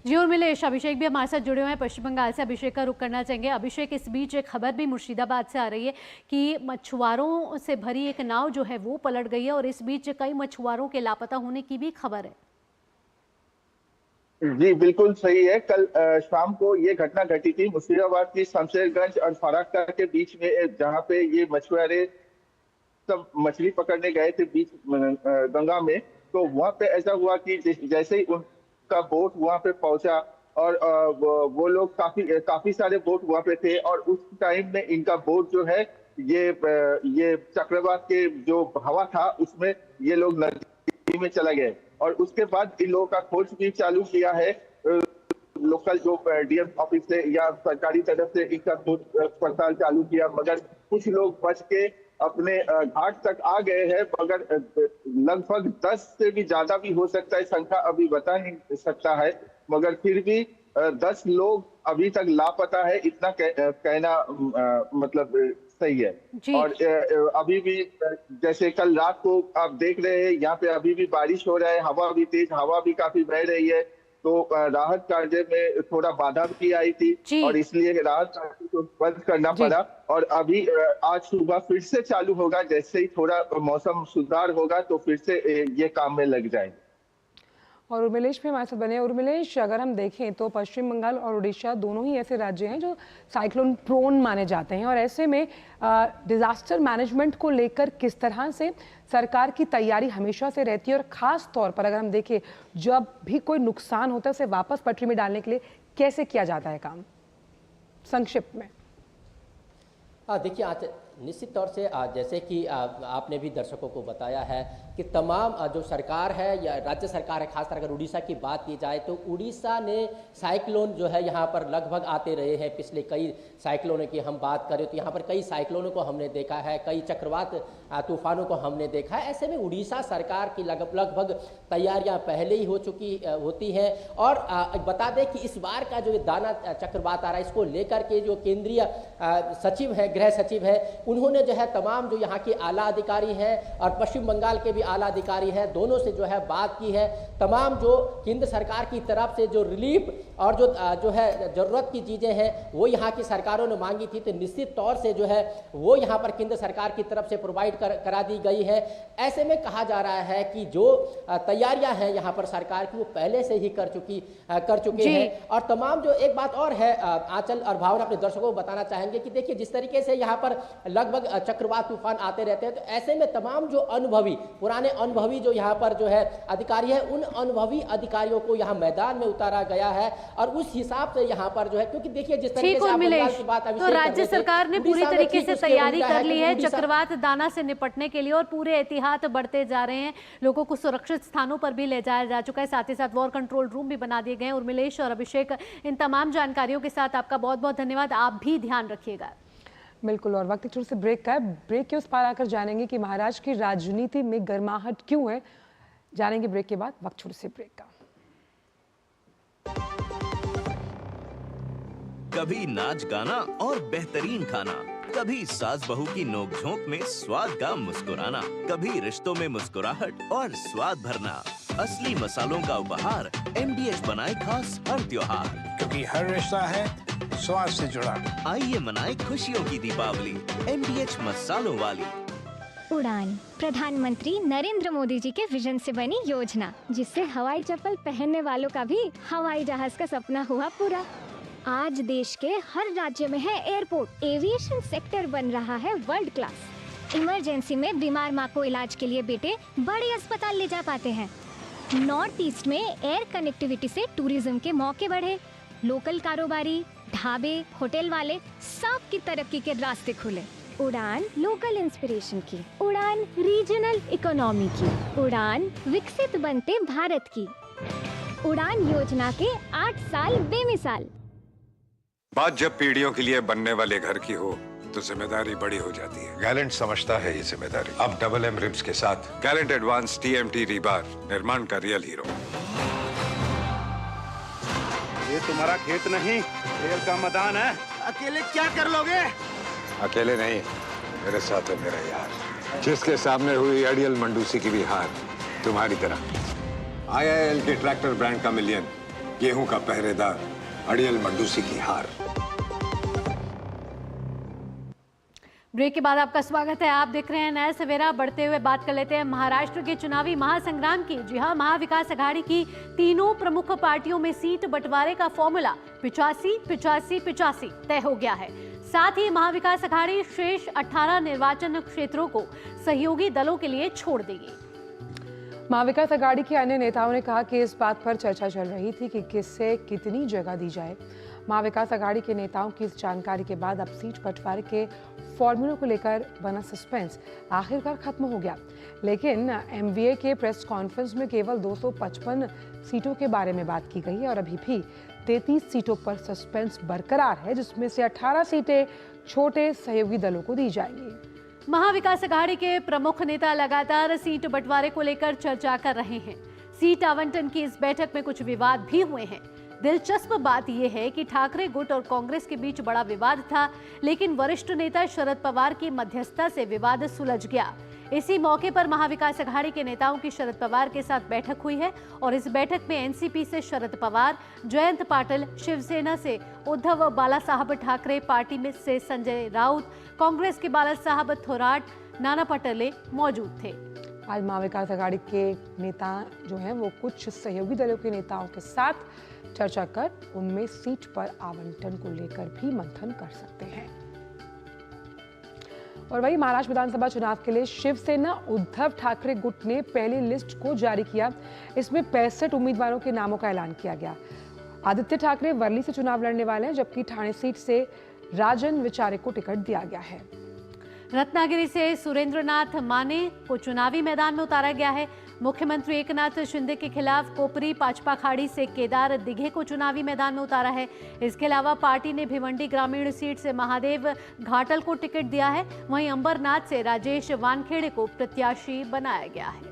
[SPEAKER 1] जी, उर्मिलेश, अभिषेक भी हमारे साथ जुड़े हुए हैं पश्चिम बंगाल से। अभिषेक का रुख करना चाहेंगे। अभिषेक, इस बीच एक खबर भी मुर्शिदाबाद से आ रही है कि मछुआरों से भरी एक नाव जो है वो पलट गई है और इस बीच कई मछुआरों के लापता होने की भी खबर है।
[SPEAKER 15] जी बिल्कुल सही है। कल शाम को ये घटना घटी थी मुर्शिदाबाद की शमशेरगंज और फराक्का के बीच में, जहाँ पे ये मछुआरे सब मछली पकड़ने गए थे बीच गंगा में। तो वहाँ पे ऐसा हुआ कि जैसे ही का बोट वहां पे पहुंचा और वो लोग काफी सारे बोट वहां पे थे, और उस टाइम में इनका बोट जो है ये चक्रवात के जो हवा था उसमें ये लोग नदी में चला गए। और उसके बाद इन लोगों का खोज भी चालू किया है लोकल जो DM ऑफिस से या सरकारी तरफ से इनका खोज पड़ताल चालू किया, मगर कुछ लोग बच के अपने घाट तक आ गए हैं, मगर लगभग 10 से भी ज्यादा भी हो सकता है, संख्या अभी बता नहीं सकता है, मगर फिर भी 10 लोग अभी तक लापता है, इतना कहना मतलब सही है। और अभी भी जैसे कल रात को आप देख रहे हैं यहाँ पे अभी भी बारिश हो रहा है, हवा भी तेज, हवा भी काफी बह रही है, तो राहत कार्य में थोड़ा बाधा भी आई थी और इसलिए राहत कार्य को बंद करना पड़ा। और अभी आज सुबह फिर से चालू होगा, जैसे ही थोड़ा मौसम सुधार होगा तो फिर से ये काम में लग जाएंगे।
[SPEAKER 2] और उर्मिलेश भी हमारे साथ बने। उर्मिलेश, अगर हम देखें तो पश्चिम बंगाल और उड़ीसा दोनों ही ऐसे राज्य हैं जो साइक्लोन प्रोन माने जाते हैं, और ऐसे में डिजास्टर मैनेजमेंट को लेकर किस तरह से सरकार की तैयारी हमेशा से रहती है, और ख़ास तौर पर अगर हम देखें जब भी कोई नुकसान होता है उसे वापस पटरी में डालने के लिए कैसे किया जाता है काम, संक्षिप्त में?
[SPEAKER 14] देखिए आज निश्चित तौर से जैसे कि आपने भी दर्शकों को बताया है कि तमाम जो सरकार है या राज्य सरकार है, खासकर अगर उड़ीसा की बात की जाए तो उड़ीसा ने साइक्लोन जो है यहाँ पर लगभग आते रहे हैं। पिछले कई साइक्लोनों की हम बात करें तो यहाँ पर कई साइक्लोनों को हमने देखा है, कई चक्रवात तूफानों को हमने देखा है। ऐसे में उड़ीसा सरकार की लगभग तैयारियां पहले ही हो चुकी होती हैं। और बता दें कि इस बार का जो दाना चक्रवात आ रहा है, इसको लेकर के जो केंद्रीय सचिव है, गृह सचिव है, उन्होंने जो है तमाम जो यहाँ के आला अधिकारी हैं और पश्चिम बंगाल के भी आला अधिकारी हैं, दोनों से जो है बात की है। तमाम जो केंद्र सरकार की तरफ से जो रिलीफ और जो है जरूरत की चीजें हैं वो यहाँ की सरकारों ने मांगी थी, तो निश्चित तौर से जो है वो यहाँ पर केंद्र सरकार की तरफ से प्रोवाइड करा दी गई है। ऐसे में कहा जा रहा है कि जो तैयारियां हैं यहाँ पर सरकार की वो पहले से ही कर चुके हैं। और तमाम जो एक बात और है आंचल और भावना अपने दर्शकों को बताना चाहेंगे कि देखिए जिस तरीके से यहाँ पर लगभग चक्रवात तूफान आते रहते हैं, तो ऐसे में तमाम जो पुराने अनुभवी जो यहाँ पर जो है अधिकारी है, उन अनुभवी अधिकारियों को यहाँ मैदान में उतारा गया है। और उस हिसाब से यहाँ पर जो है, क्योंकि देखिए जिस तरीके से बंगाल की बात
[SPEAKER 1] तो राज्य सरकार ने पूरी तरीके से तैयारी कर ली है चक्रवात दाना से निपटने के लिए और पूरे एहतियात बढ़ते जा रहे हैं। लोगों को सुरक्षित स्थानों पर भी ले जाया जा चुका है, साथ ही साथ वॉर कंट्रोल रूम भी बना दिए गए हैं। उर्मिलेश और अभिषेक, इन तमाम जानकारियों के साथ आपका बहुत बहुत धन्यवाद। आप भी ध्यान रखिएगा।
[SPEAKER 2] बिल्कुल। और वक्त एक छोटे से ब्रेक का है। ब्रेक के उस पार आकर जानेंगे कि महाराष्ट्र की राजनीति में गर्माहट क्यों है, जानेंगे ब्रेक के बाद। वक्त छोटे से ब्रेक का।
[SPEAKER 6] कभी नाच गाना और बेहतरीन खाना, कभी सास बहू की नोक-झोंक में स्वाद का मुस्कुराना, कभी रिश्तों में मुस्कुराहट और स्वाद भरना। असली मसालों का उपहार MDH बनाए खास हर त्योहार,
[SPEAKER 7] क्योंकि हर रिश्ता है स्वाद से जुड़ा।
[SPEAKER 6] आइए मनाए खुशियों की दीपावली MDH मसालों वाली।
[SPEAKER 16] उड़ान, प्रधानमंत्री नरेंद्र मोदी जी के विजन से बनी योजना, जिससे हवाई चप्पल पहनने वालों का भी हवाई जहाज का सपना हुआ पूरा। आज देश के हर राज्य में है एयरपोर्ट। एविएशन सेक्टर बन रहा है वर्ल्ड क्लास। इमरजेंसी में बीमार माँ को इलाज के लिए बेटे बड़े अस्पताल ले जा पाते हैं। नॉर्थ ईस्ट में एयर कनेक्टिविटी से टूरिज्म के मौके बढ़े। लोकल कारोबारी, ढाबे, होटल वाले सबकी तरक्की के रास्ते खुले। उड़ान लोकल इंस्पिरेशन की, उड़ान रीजनल इकोनॉमी की, उड़ान विकसित बनते भारत की। उड़ान योजना के 8 साल बेमिसाल।
[SPEAKER 12] बात जब पीढ़ियों के लिए बनने वाले घर की हो तो जिम्मेदारी बड़ी हो जाती है। गैलेंट समझता है ये जिम्मेदारी। अब डबल M रिब्स के साथ गैलेंट एडवांस TMT रीबार, निर्माण का रियल हीरो।
[SPEAKER 11] ये तुम्हारा खेत नहीं, रेल का मैदान है। अकेले क्या कर लोगे?
[SPEAKER 12] अकेले नहीं, मेरे साथ है मेरा यार, जिसके सामने हुई अड़ियल मंडूसी की भी हार तुम्हारी तरह। IIL के ट्रैक्टर ब्रांड का मिलियन, गेहूं का पहरेदार, अड़ियल मंडूसी की हार।
[SPEAKER 1] ब्रेक के बाद आपका स्वागत है। आप देख रहे हैं नया सवेरा। बढ़ते हुए बात कर लेते हैं महाराष्ट्र के चुनावी महासंग्राम की। जी हां, महाविकास अघाड़ी की तीनों प्रमुख पार्टियों में सीट बंटवारे का फॉर्मूला 85-85-85 तय हो गया है। साथ ही महाविकास अघाड़ी शेष 18 निर्वाचन क्षेत्रों को सहयोगी दलों के लिए छोड़ देगी।
[SPEAKER 2] महाविकास अघाड़ी के अन्य नेताओं ने कहा कि इस बात पर चर्चा चल रही थी कि किससे कितनी जगह दी जाए। महाविकास अघाड़ी के नेताओं की इस जानकारी के बाद अब सीट बंटवारे के फॉर्मूले को लेकर बना सस्पेंस आखिरकार खत्म हो गया। लेकिन MVA के प्रेस कॉन्फ्रेंस में केवल 255 सीटों के बारे में बात की गई और अभी भी 33 सीटों पर सस्पेंस बरकरार है, जिसमें से 18 सीटें छोटे सहयोगी दलों को दी जाएंगी।
[SPEAKER 1] महाविकास अघाड़ी के प्रमुख नेता लगातार सीट बंटवारे को लेकर चर्चा कर रहे हैं। सीट आवंटन की इस बैठक में कुछ विवाद भी हुए हैं। दिलचस्प बात यह है कि ठाकरे गुट और कांग्रेस के बीच बड़ा विवाद था, लेकिन वरिष्ठ नेता शरद पवार की मध्यस्थता से विवाद सुलझ गया। इसी मौके पर महाविकास अघाड़ी के नेताओं की शरद पवार के साथ बैठक हुई है और इस बैठक में एनसीपी से शरद पवार, जयंत पाटिल, शिवसेना से उद्धव बालासाहब ठाकरे, पार्टी में से संजय राउत, कांग्रेस के बालासाहब थोराट, नाना पटोले मौजूद थे।
[SPEAKER 2] आज महाविकास अघाड़ी के नेता जो हैं वो कुछ सहयोगी दलों के नेताओं के साथ चर्चा कर उनमें सीट पर आवंटन को लेकर भी मंथन कर सकते हैं। और वही महाराष्ट्र विधानसभा चुनाव के लिए शिवसेना उद्धव ठाकरे गुट ने पहली लिस्ट को जारी किया। इसमें 65 उम्मीदवारों के नामों का ऐलान किया गया। आदित्य ठाकरे वर्ली से चुनाव लड़ने वाले हैं, जबकि ठाणे सीट से राजन विचारे को टिकट दिया गया है।
[SPEAKER 1] रत्नागिरी से सुरेंद्रनाथ माने को चुनावी मैदान में उतारा गया है। मुख्यमंत्री एकनाथ शिंदे के खिलाफ कोपरी पाचपाखाड़ी से केदार दिघे को चुनावी मैदान में उतारा है। इसके अलावा पार्टी ने भिवंडी ग्रामीण सीट से महादेव घाटल को टिकट दिया है। वहीं अंबरनाथ से राजेश वानखेड़े को प्रत्याशी बनाया गया है।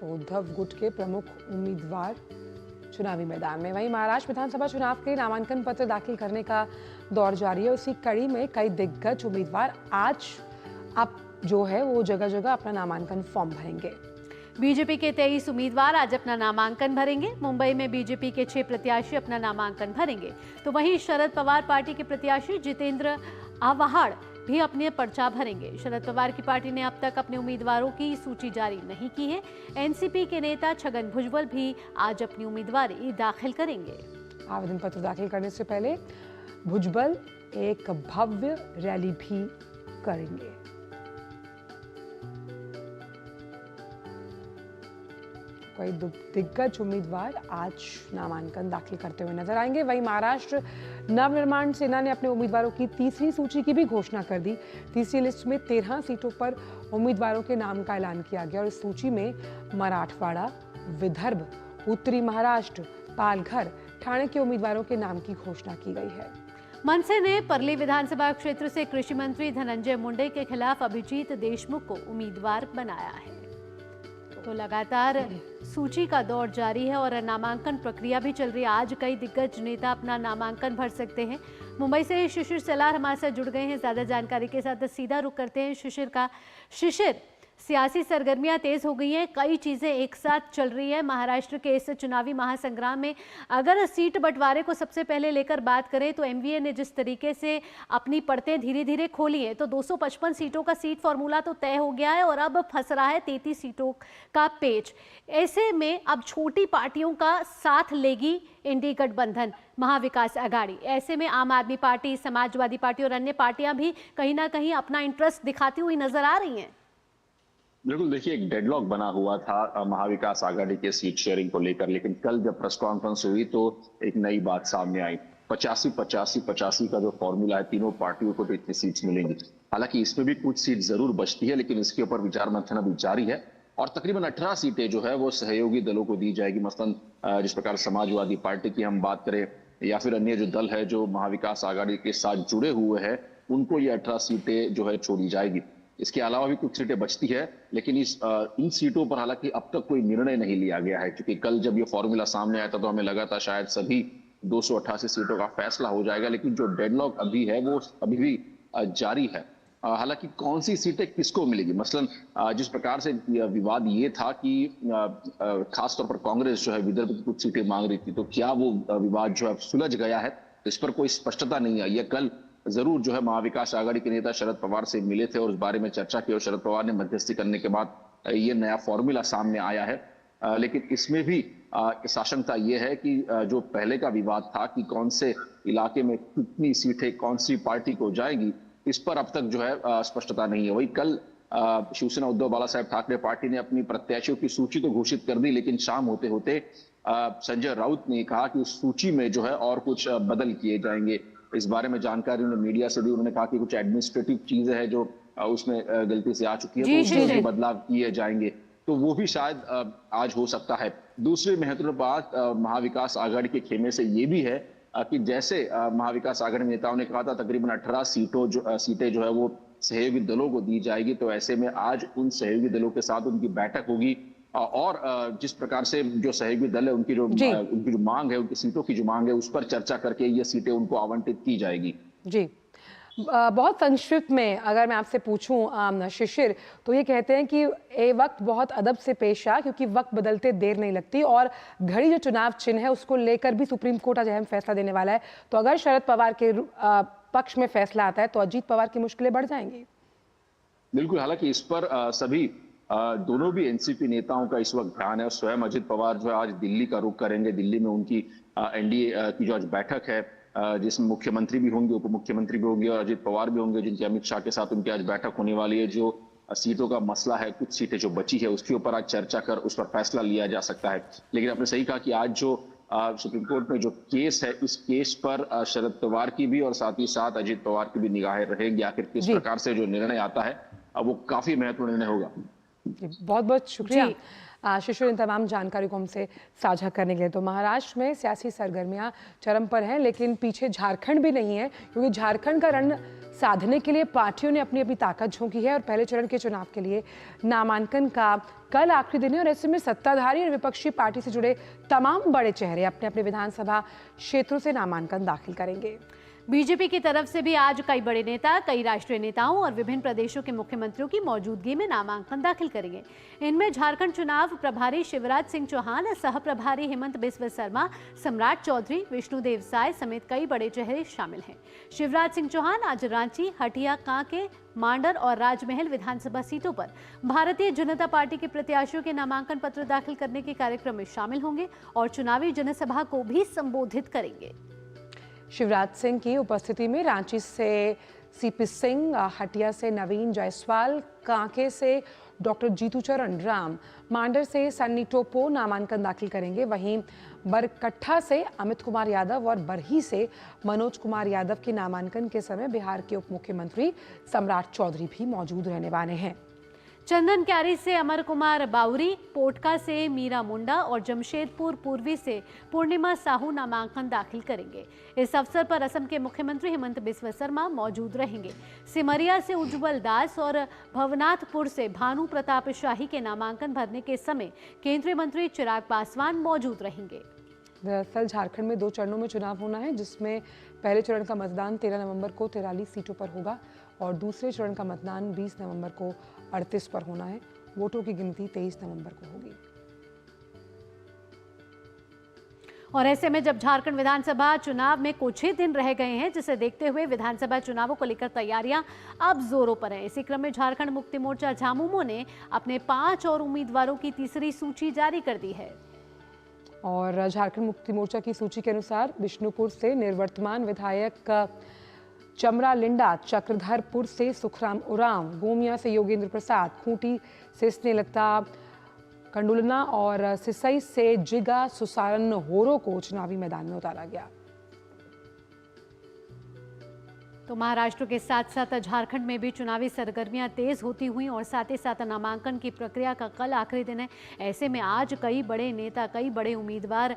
[SPEAKER 2] तो उद्धव गुट के प्रमुख उम्मीदवार चुनावी मैदान में। वहीं महाराष्ट्र विधानसभा चुनाव के नामांकन पत्र दाखिल करने का दौर जारी है। उसी कड़ी में कई दिग्गज उम्मीदवार आज जो है वो जगह जगह अपना नामांकन फॉर्म भरेंगे।
[SPEAKER 1] बीजेपी के 23 उम्मीदवार आज अपना नामांकन भरेंगे। मुंबई में बीजेपी के 6 प्रत्याशी अपना नामांकन भरेंगे, तो वहीं शरद पवार पार्टी के प्रत्याशी जितेंद्र आव्हाड भी अपने पर्चा भरेंगे। शरद पवार की पार्टी ने अब तक अपने उम्मीदवारों की सूची जारी नहीं की है। एनसीपी के नेता छगन भुजबल भी आज अपनी उम्मीदवारी दाखिल करेंगे।
[SPEAKER 2] आवेदन पत्र दाखिल करने से पहले भुजबल एक भव्य रैली भी करेंगे। कई दिग्गज उम्मीदवार आज नामांकन दाखिल करते हुए नजर आएंगे। वहीं महाराष्ट्र नवनिर्माण सेना ने अपने उम्मीदवारों की तीसरी सूची की भी घोषणा कर दी। तीसरी लिस्ट में 13 सीटों पर उम्मीदवारों के नाम का ऐलान किया गया और इस सूची में मराठवाड़ा, विदर्भ, उत्तरी महाराष्ट्र, पालघर, ठाणे के उम्मीदवारों के नाम की घोषणा की गई है।
[SPEAKER 1] मनसे ने परली विधानसभा क्षेत्र से कृषि मंत्री धनंजय मुंडे के खिलाफ अभिजीत देशमुख को उम्मीदवार बनाया है। तो लगातार सूची का दौर जारी है और नामांकन प्रक्रिया भी चल रही है। आज कई दिग्गज नेता अपना नामांकन भर सकते हैं। मुंबई से शिशिर सलार हमारे साथ जुड़ गए हैं ज्यादा जानकारी के साथ। सीधा रुख करते हैं शिशिर का। शिशिर, सियासी सरगर्मियां तेज हो गई हैं, कई चीजें एक साथ चल रही है महाराष्ट्र के इस चुनावी महासंग्राम में। अगर सीट बंटवारे को सबसे पहले लेकर बात करें तो एमवीए ने जिस तरीके से अपनी पड़तें धीरे धीरे खोली हैं, तो 255 सीटों का सीट फॉर्मूला तो तय हो गया है और अब फंस रहा है 33 सीटों का पेच। ऐसे में अब छोटी पार्टियों का साथ लेगी इंडी गठबंधन महाविकास आघाड़ी। ऐसे में आम आदमी पार्टी, समाजवादी पार्टी और अन्य पार्टियां भी कहीं ना कहीं अपना इंटरेस्ट दिखाती हुई नजर आ रही हैं।
[SPEAKER 17] बिल्कुल, देखिए एक डेडलॉक बना हुआ था महाविकास आघाड़ी के सीट शेयरिंग को लेकर, लेकिन कल जब प्रेस कॉन्फ्रेंस हुई तो एक नई बात सामने आई। 85-85-85 का जो फॉर्मूला है, तीनों पार्टियों को तो इतनी सीट्स मिलेंगी। हालांकि इसमें भी कुछ सीट जरूर बचती है, लेकिन इसके ऊपर विचार मंथन अभी जारी है और तकरीबन 18 सीटें जो है वो सहयोगी दलों को दी जाएगी। मसलन जिस प्रकार समाजवादी पार्टी की हम बात करें या फिर अन्य जो दल है जो महाविकास आघाड़ी के साथ जुड़े हुए हैं, उनको ये 18 सीटें जो है छोड़ी जाएगी। इसके अलावा भी कुछ सीटें बचती है, लेकिन इन सीटों पर हालांकि अब तक कोई निर्णय नहीं लिया गया है, क्योंकि कल जब ये फॉर्मूला सामने आया था तो हमें लगा था शायद सभी 288 सीटों का फैसला हो जाएगा, लेकिन जो डेडलॉक अभी है वो अभी भी जारी है। हालांकि कौन सी सीटें किसको मिलेगी, मसलन जिस प्रकार से विवाद ये था कि खासतौर पर कांग्रेस जो है विदर्भ की कुछ सीटें मांग रही थी, तो क्या वो विवाद जो है सुलझ गया है, इस पर कोई स्पष्टता नहीं आई है। कल जरूर जो है महाविकास आघाड़ी के नेता शरद पवार से मिले थे और इस बारे में चर्चा की और शरद पवार ने मध्यस्थी करने के बाद ये नया फॉर्मूला सामने आया है। लेकिन इसमें भी साशंकता ये है कि जो पहले का विवाद था कि कौन से इलाके में कितनी सीटें कौन सी पार्टी को जाएगी, इस पर अब तक जो है स्पष्टता नहीं है। वही कल शिवसेना उद्धव बाला साहेब ठाकरे पार्टी ने अपनी प्रत्याशियों की सूची तो घोषित कर दी, लेकिन शाम होते होते संजय राउत ने कहा कि उस सूची में जो है और कुछ बदल किए जाएंगे। इस बारे में जानकारी उन्होंने मीडिया से दी। उन्होंने कहा कि कुछ एडमिनिस्ट्रेटिव चीजें हैं जो उसमें गलती से आ चुकी है, तो उसमें भी बदलाव किए जाएंगे, तो वो भी शायद आज हो सकता है। दूसरी महत्वपूर्ण बात महाविकास आघाड़ी के खेमे से ये भी है कि जैसे महाविकास आघाड़ी नेताओं ने कहा था तकरीबन 18 सीटें जो है वो सहयोगी दलों को दी जाएगी, तो ऐसे में आज उन सहयोगी दलों के साथ उनकी बैठक होगी और जिस प्रकार से जो सहयोगी दल है उनकी जो मांग है, उनकी सीटों की जो मांग है, उस पर चर्चा करके ये सीटें उनको आवंटित की जाएगी।
[SPEAKER 2] जी, बहुत संक्षिप्त में अगर मैं आपसे पूछूं शिशिर, तो ये कहते हैं कि ये वक्त बहुत अदब से पेश आ, क्योंकि वक्त बदलते देर नहीं लगती और घड़ी जो चुनाव चिन्ह है उसको लेकर भी सुप्रीम कोर्ट आज अहम फैसला देने वाला है। तो अगर शरद पवार के पक्ष में फैसला आता है तो अजीत पवार की मुश्किलें बढ़ जाएंगी।
[SPEAKER 17] बिल्कुल, हालांकि इस पर सभी दोनों भी एनसीपी नेताओं का इस वक्त ध्यान है। स्वयं अजित पवार जो है आज दिल्ली का रुख करेंगे। दिल्ली में उनकी एनडीए की जो आज बैठक है जिसमें मुख्यमंत्री भी होंगे, उप मुख्यमंत्री भी होंगे और अजित पवार भी होंगे, जिनकी अमित शाह के साथ उनकी आज बैठक होने वाली है। जो सीटों का मसला है, कुछ सीटें जो बची है उसके ऊपर आज चर्चा कर उस पर फैसला लिया जा सकता है। लेकिन आपने सही कहा कि आज जो सुप्रीम कोर्ट में जो केस है, इस केस पर शरद पवार की भी और साथ ही साथ अजित पवार की भी निगाहें रहेंगी। आखिर किस प्रकार से जो निर्णय आता है वो काफी महत्वपूर्ण निर्णय होगा।
[SPEAKER 2] बहुत बहुत शुक्रिया शिशिर इन तमाम जानकारी को हमसे साझा करने के लिए। तो महाराष्ट्र में सियासी सरगर्मियां चरम पर हैं, लेकिन पीछे झारखंड भी नहीं है, क्योंकि झारखंड का रण साधने के लिए पार्टियों ने अपनी अपनी ताकत झोंकी है और पहले चरण के चुनाव के लिए नामांकन का कल आखिरी दिन है। और ऐसे में सत्ताधारी और विपक्षी पार्टी से जुड़े तमाम बड़े चेहरे अपने अपने विधानसभा क्षेत्रों से नामांकन दाखिल करेंगे।
[SPEAKER 1] बीजेपी की तरफ से भी आज कई बड़े नेता, कई राष्ट्रीय नेताओं और विभिन्न प्रदेशों के मुख्यमंत्रियों की मौजूदगी में नामांकन दाखिल करेंगे। इनमें झारखंड चुनाव प्रभारी शिवराज सिंह चौहान, सह प्रभारी हेमंत बिस्व शर्मा, सम्राट चौधरी, विष्णुदेव साय समेत कई बड़े चेहरे शामिल हैं। शिवराज सिंह चौहान आज रांची, हटिया, कांके, मांडर और राजमहल विधानसभा सीटों पर भारतीय जनता पार्टी के प्रत्याशियों के नामांकन पत्र दाखिल करने के कार्यक्रम में शामिल होंगे और चुनावी जनसभा को भी संबोधित करेंगे।
[SPEAKER 2] शिवराज सिंह की उपस्थिति में रांची से सीपी सिंह, हटिया से नवीन जायसवाल, कांके से डॉक्टर जीतूचरण राम, मांडर से सन्नी टोपो नामांकन दाखिल करेंगे। वहीं बरकट्ठा से अमित कुमार यादव और बरही से मनोज कुमार यादव के नामांकन के समय बिहार के उप मुख्यमंत्री सम्राट चौधरी भी मौजूद रहने वाले हैं।
[SPEAKER 1] चंदन क्यारी से अमर कुमार बावरी, पोटका से मीरा मुंडा और जमशेदपुर पूर्वी से पूर्णिमा साहू नामांकन दाखिल करेंगे। इस अवसर पर असम के मुख्यमंत्री हेमंत बिस्व शर्मा मौजूद रहेंगे। सिमरिया से उज्जवल दास और भवनाथपुर से भानु प्रताप शाही के नामांकन भरने के समय केंद्रीय मंत्री चिराग पासवान मौजूद रहेंगे।
[SPEAKER 2] दरअसल झारखंड में 2 चरणों में चुनाव होना है, जिसमें पहले चरण का मतदान 13 नवंबर को 43 सीटों पर होगा और दूसरे चरण का मतदान 20 नवंबर को 38 पर होना है। वोटों की गिनती 23 नवंबर को होगी।
[SPEAKER 1] और ऐसे में जब झारखंड विधानसभा चुनाव में कुछ ही दिन रह गए हैं, जिसे देखते हुए विधानसभा चुनावों को लेकर तैयारियां अब जोरों पर हैं। इसी क्रम में झारखंड मुक्ति मोर्चा झामुमो ने अपने 5 और उम्मीदवारों की तीसरी सूची जारी कर दी है।
[SPEAKER 2] और झारखंड मुक्ति मोर्चा की सूची के अनुसार बिष्णुपुर से निवर्तमान विधायक चमरा लिंडा, चक्रधरपुर से सुखराम उरांव, गोमिया से योगेंद्र प्रसाद, खूंटी से स्नेहलता कंडुलना और सिसई से जिगा सुसारन होरो को चुनावी मैदान में उतारा गया।
[SPEAKER 1] तो महाराष्ट्र के साथ साथ झारखंड में भी चुनावी सरगर्मियां तेज होती हुई और साथ ही साथ नामांकन की प्रक्रिया का कल आखिरी दिन है। ऐसे में आज कई बड़े नेता, कई बड़े उम्मीदवार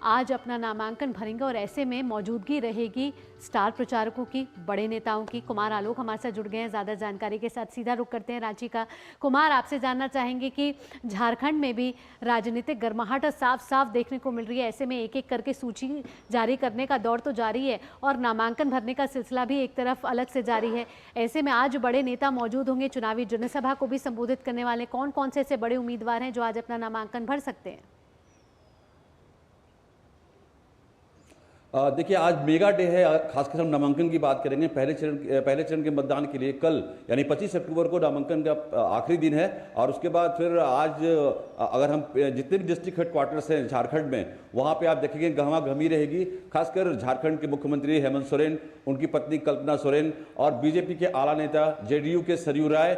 [SPEAKER 1] आज अपना नामांकन भरेंगे और ऐसे में मौजूदगी रहेगी स्टार प्रचारकों की, बड़े नेताओं की। कुमार आलोक हमारे साथ जुड़ गए हैं ज़्यादा जानकारी के साथ। सीधा रुख करते हैं रांची का। कुमार, आपसे जानना चाहेंगे कि झारखंड में भी राजनीतिक गर्माहट साफ साफ देखने को मिल रही है। ऐसे में एक एक करके सूची जारी करने का दौर तो जारी है और नामांकन भरने का सिलसिला भी एक तरफ अलग से जारी है। ऐसे में आज बड़े नेता मौजूद होंगे, चुनावी जनसभा को भी संबोधित करने वाले कौन कौन से ऐसे बड़े उम्मीदवार हैं जो आज अपना नामांकन भर सकते हैं?
[SPEAKER 18] देखिए, आज मेगा डे है। खासकर हम नामांकन की बात करेंगे। पहले चरण के मतदान के लिए कल यानी 25 अक्टूबर को नामांकन का आखिरी दिन है और उसके बाद फिर आज अगर हम जितने भी डिस्ट्रिक्ट हेडक्वार्टर्स हैं झारखंड में, वहाँ पे आप देखेंगे गहमा गहमी रहेगी। खासकर झारखंड के मुख्यमंत्री हेमंत सोरेन, उनकी पत्नी कल्पना सोरेन और बीजेपी के आला नेता जेडीयू के सरयू राय,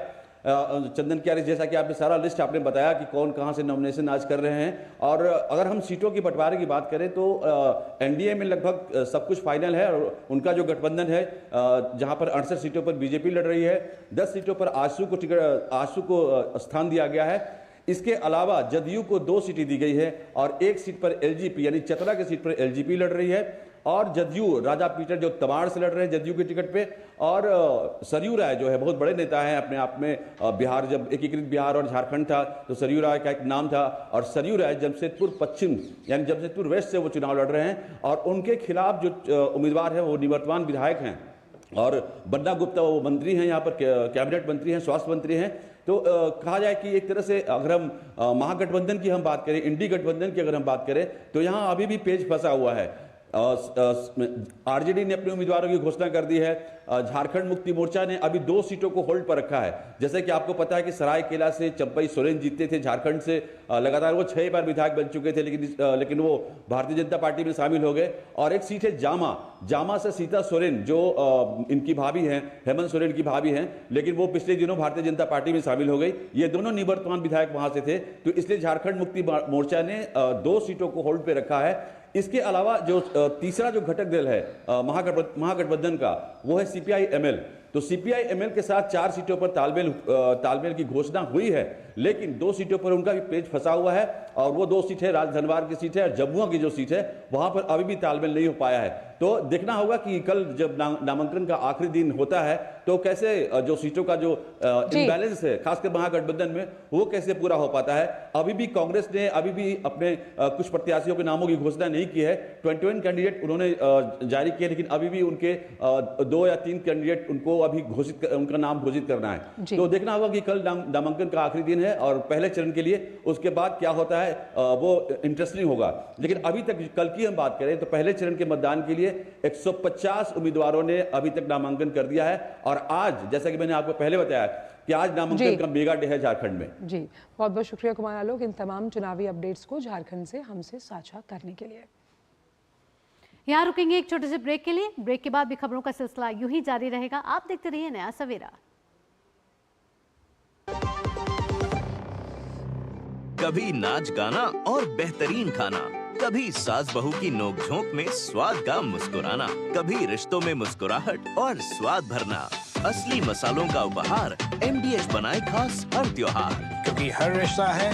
[SPEAKER 18] चंदन क्यारी, जैसा कि आपने सारा लिस्ट आपने बताया कि कौन कहां से नॉमिनेशन आज कर रहे हैं। और अगर हम सीटों की बंटवारे की बात करें तो एनडीए में लगभग सब कुछ फाइनल है और उनका जो गठबंधन है जहां पर 68 सीटों पर बीजेपी लड़ रही है, 10 सीटों पर आजसू को स्थान दिया गया है। इसके अलावा जदयू को 2 सीटें दी गई है और 1 सीट पर एलजेपी यानी चतरा की सीट पर एलजेपी लड़ रही है और जदयू राजा पीटर जो तमाड़ से लड़ रहे हैं जदयू की टिकट पे, और सरयू राय जो है बहुत बड़े नेता हैं अपने आप में। बिहार जब एकीकृत बिहार और झारखंड था तो सरयू राय का एक नाम था और सरयू राय जमशेदपुर पश्चिम यानी जमशेदपुर वेस्ट से वो चुनाव लड़ रहे हैं और उनके खिलाफ जो उम्मीदवार है वो निवर्तमान विधायक हैं और बन्ना गुप्ता वो मंत्री हैं, यहाँ पर कैबिनेट मंत्री हैं, स्वास्थ्य मंत्री हैं। तो कहा जाए कि एक तरह से अगर हम महागठबंधन की हम बात करें, इंडी गठबंधन की अगर हम बात करें तो यहाँ अभी भी पेच फंसा हुआ है। आरजेडी ने अपने उम्मीदवारों की घोषणा कर दी है। झारखंड मुक्ति मोर्चा ने अभी 2 सीटों को होल्ड पर रखा है। जैसे कि आपको पता है कि सरायकेला से चंपई सोरेन जीतते थे, झारखंड से लगातार वो 6 बार विधायक बन चुके थे, लेकिन वो भारतीय जनता पार्टी में शामिल हो गए। और एक सीट है जामा से सीता सोरेन, जो इनकी भाभी हैं, हेमंत सोरेन की भाभी हैं, लेकिन वो पिछले दिनों भारतीय जनता पार्टी में शामिल हो गई। ये दोनों निवर्तमान विधायक वहां से थे, तो इसलिए झारखंड मुक्ति मोर्चा ने 2 सीटों को होल्ड पे रखा है। इसके अलावा जो तीसरा जो घटक दल है महागठबंधन का, वो है सीपीआई एमएल। तो सीपीआई एमएल के साथ 4 सीटों पर तालमेल की घोषणा हुई है, लेकिन 2 सीटों पर उनका भी पेच फंसा हुआ है। और वो 2 सीट है, राजधनवार की सीट है और जम्मू की जो सीट है, वहां पर अभी भी तालमेल नहीं हो पाया है। तो देखना होगा कि कल जब नामांकन का आखिरी दिन होता है तो कैसे जो सीटों का जो इम्बैलेंस है खासकर महागठबंधन में, वो कैसे पूरा हो पाता है। अभी भी कांग्रेस ने अभी भी अपने कुछ प्रत्याशियों के नामों की घोषणा नहीं की है। 21 कैंडिडेट उन्होंने जारी किए, लेकिन अभी भी उनके 2 या 3 कैंडिडेट उनको अभी उनका नाम घोषित करना है। तो देखना होगा कि कल नामांकन का आखिरी दिन है और पहले चरण के लिए उसके बाद क्या होता है वो इंटरेस्टिंग होगा। लेकिन अभी तक कल की हम बात करें तो पहले चरण के मतदान के लिए 150 उम्मीदवारों ने अभी तक नामांकन कर दिया है। और आज, जैसा कि मैंने आपको पहले बताया कि आज नामांकन का मेगा डे है झारखंड में।
[SPEAKER 2] जी, बहुत बहुत शुक्रिया कुमार आलोक इन तमाम चुनावी अपडेट्स को झारखंड से हमसे साझा करने के लिए।
[SPEAKER 1] यहाँ रुकेंगे एक छोटे से ब्रेक के लिए। ब्रेक के बाद भी खबरों का सिलसिला यूं ही जारी रहेगा। आप देखते रहिए नया सवेरा।
[SPEAKER 6] कभी नाच गाना और बेहतरीन खाना, कभी सास बहू की नोक-झोंक में स्वाद का मुस्कुराना, कभी रिश्तों में मुस्कुराहट और स्वाद भरना। असली मसालों का उपहार MDH बनाए खास हर त्योहार,
[SPEAKER 7] क्योंकि हर रिश्ता है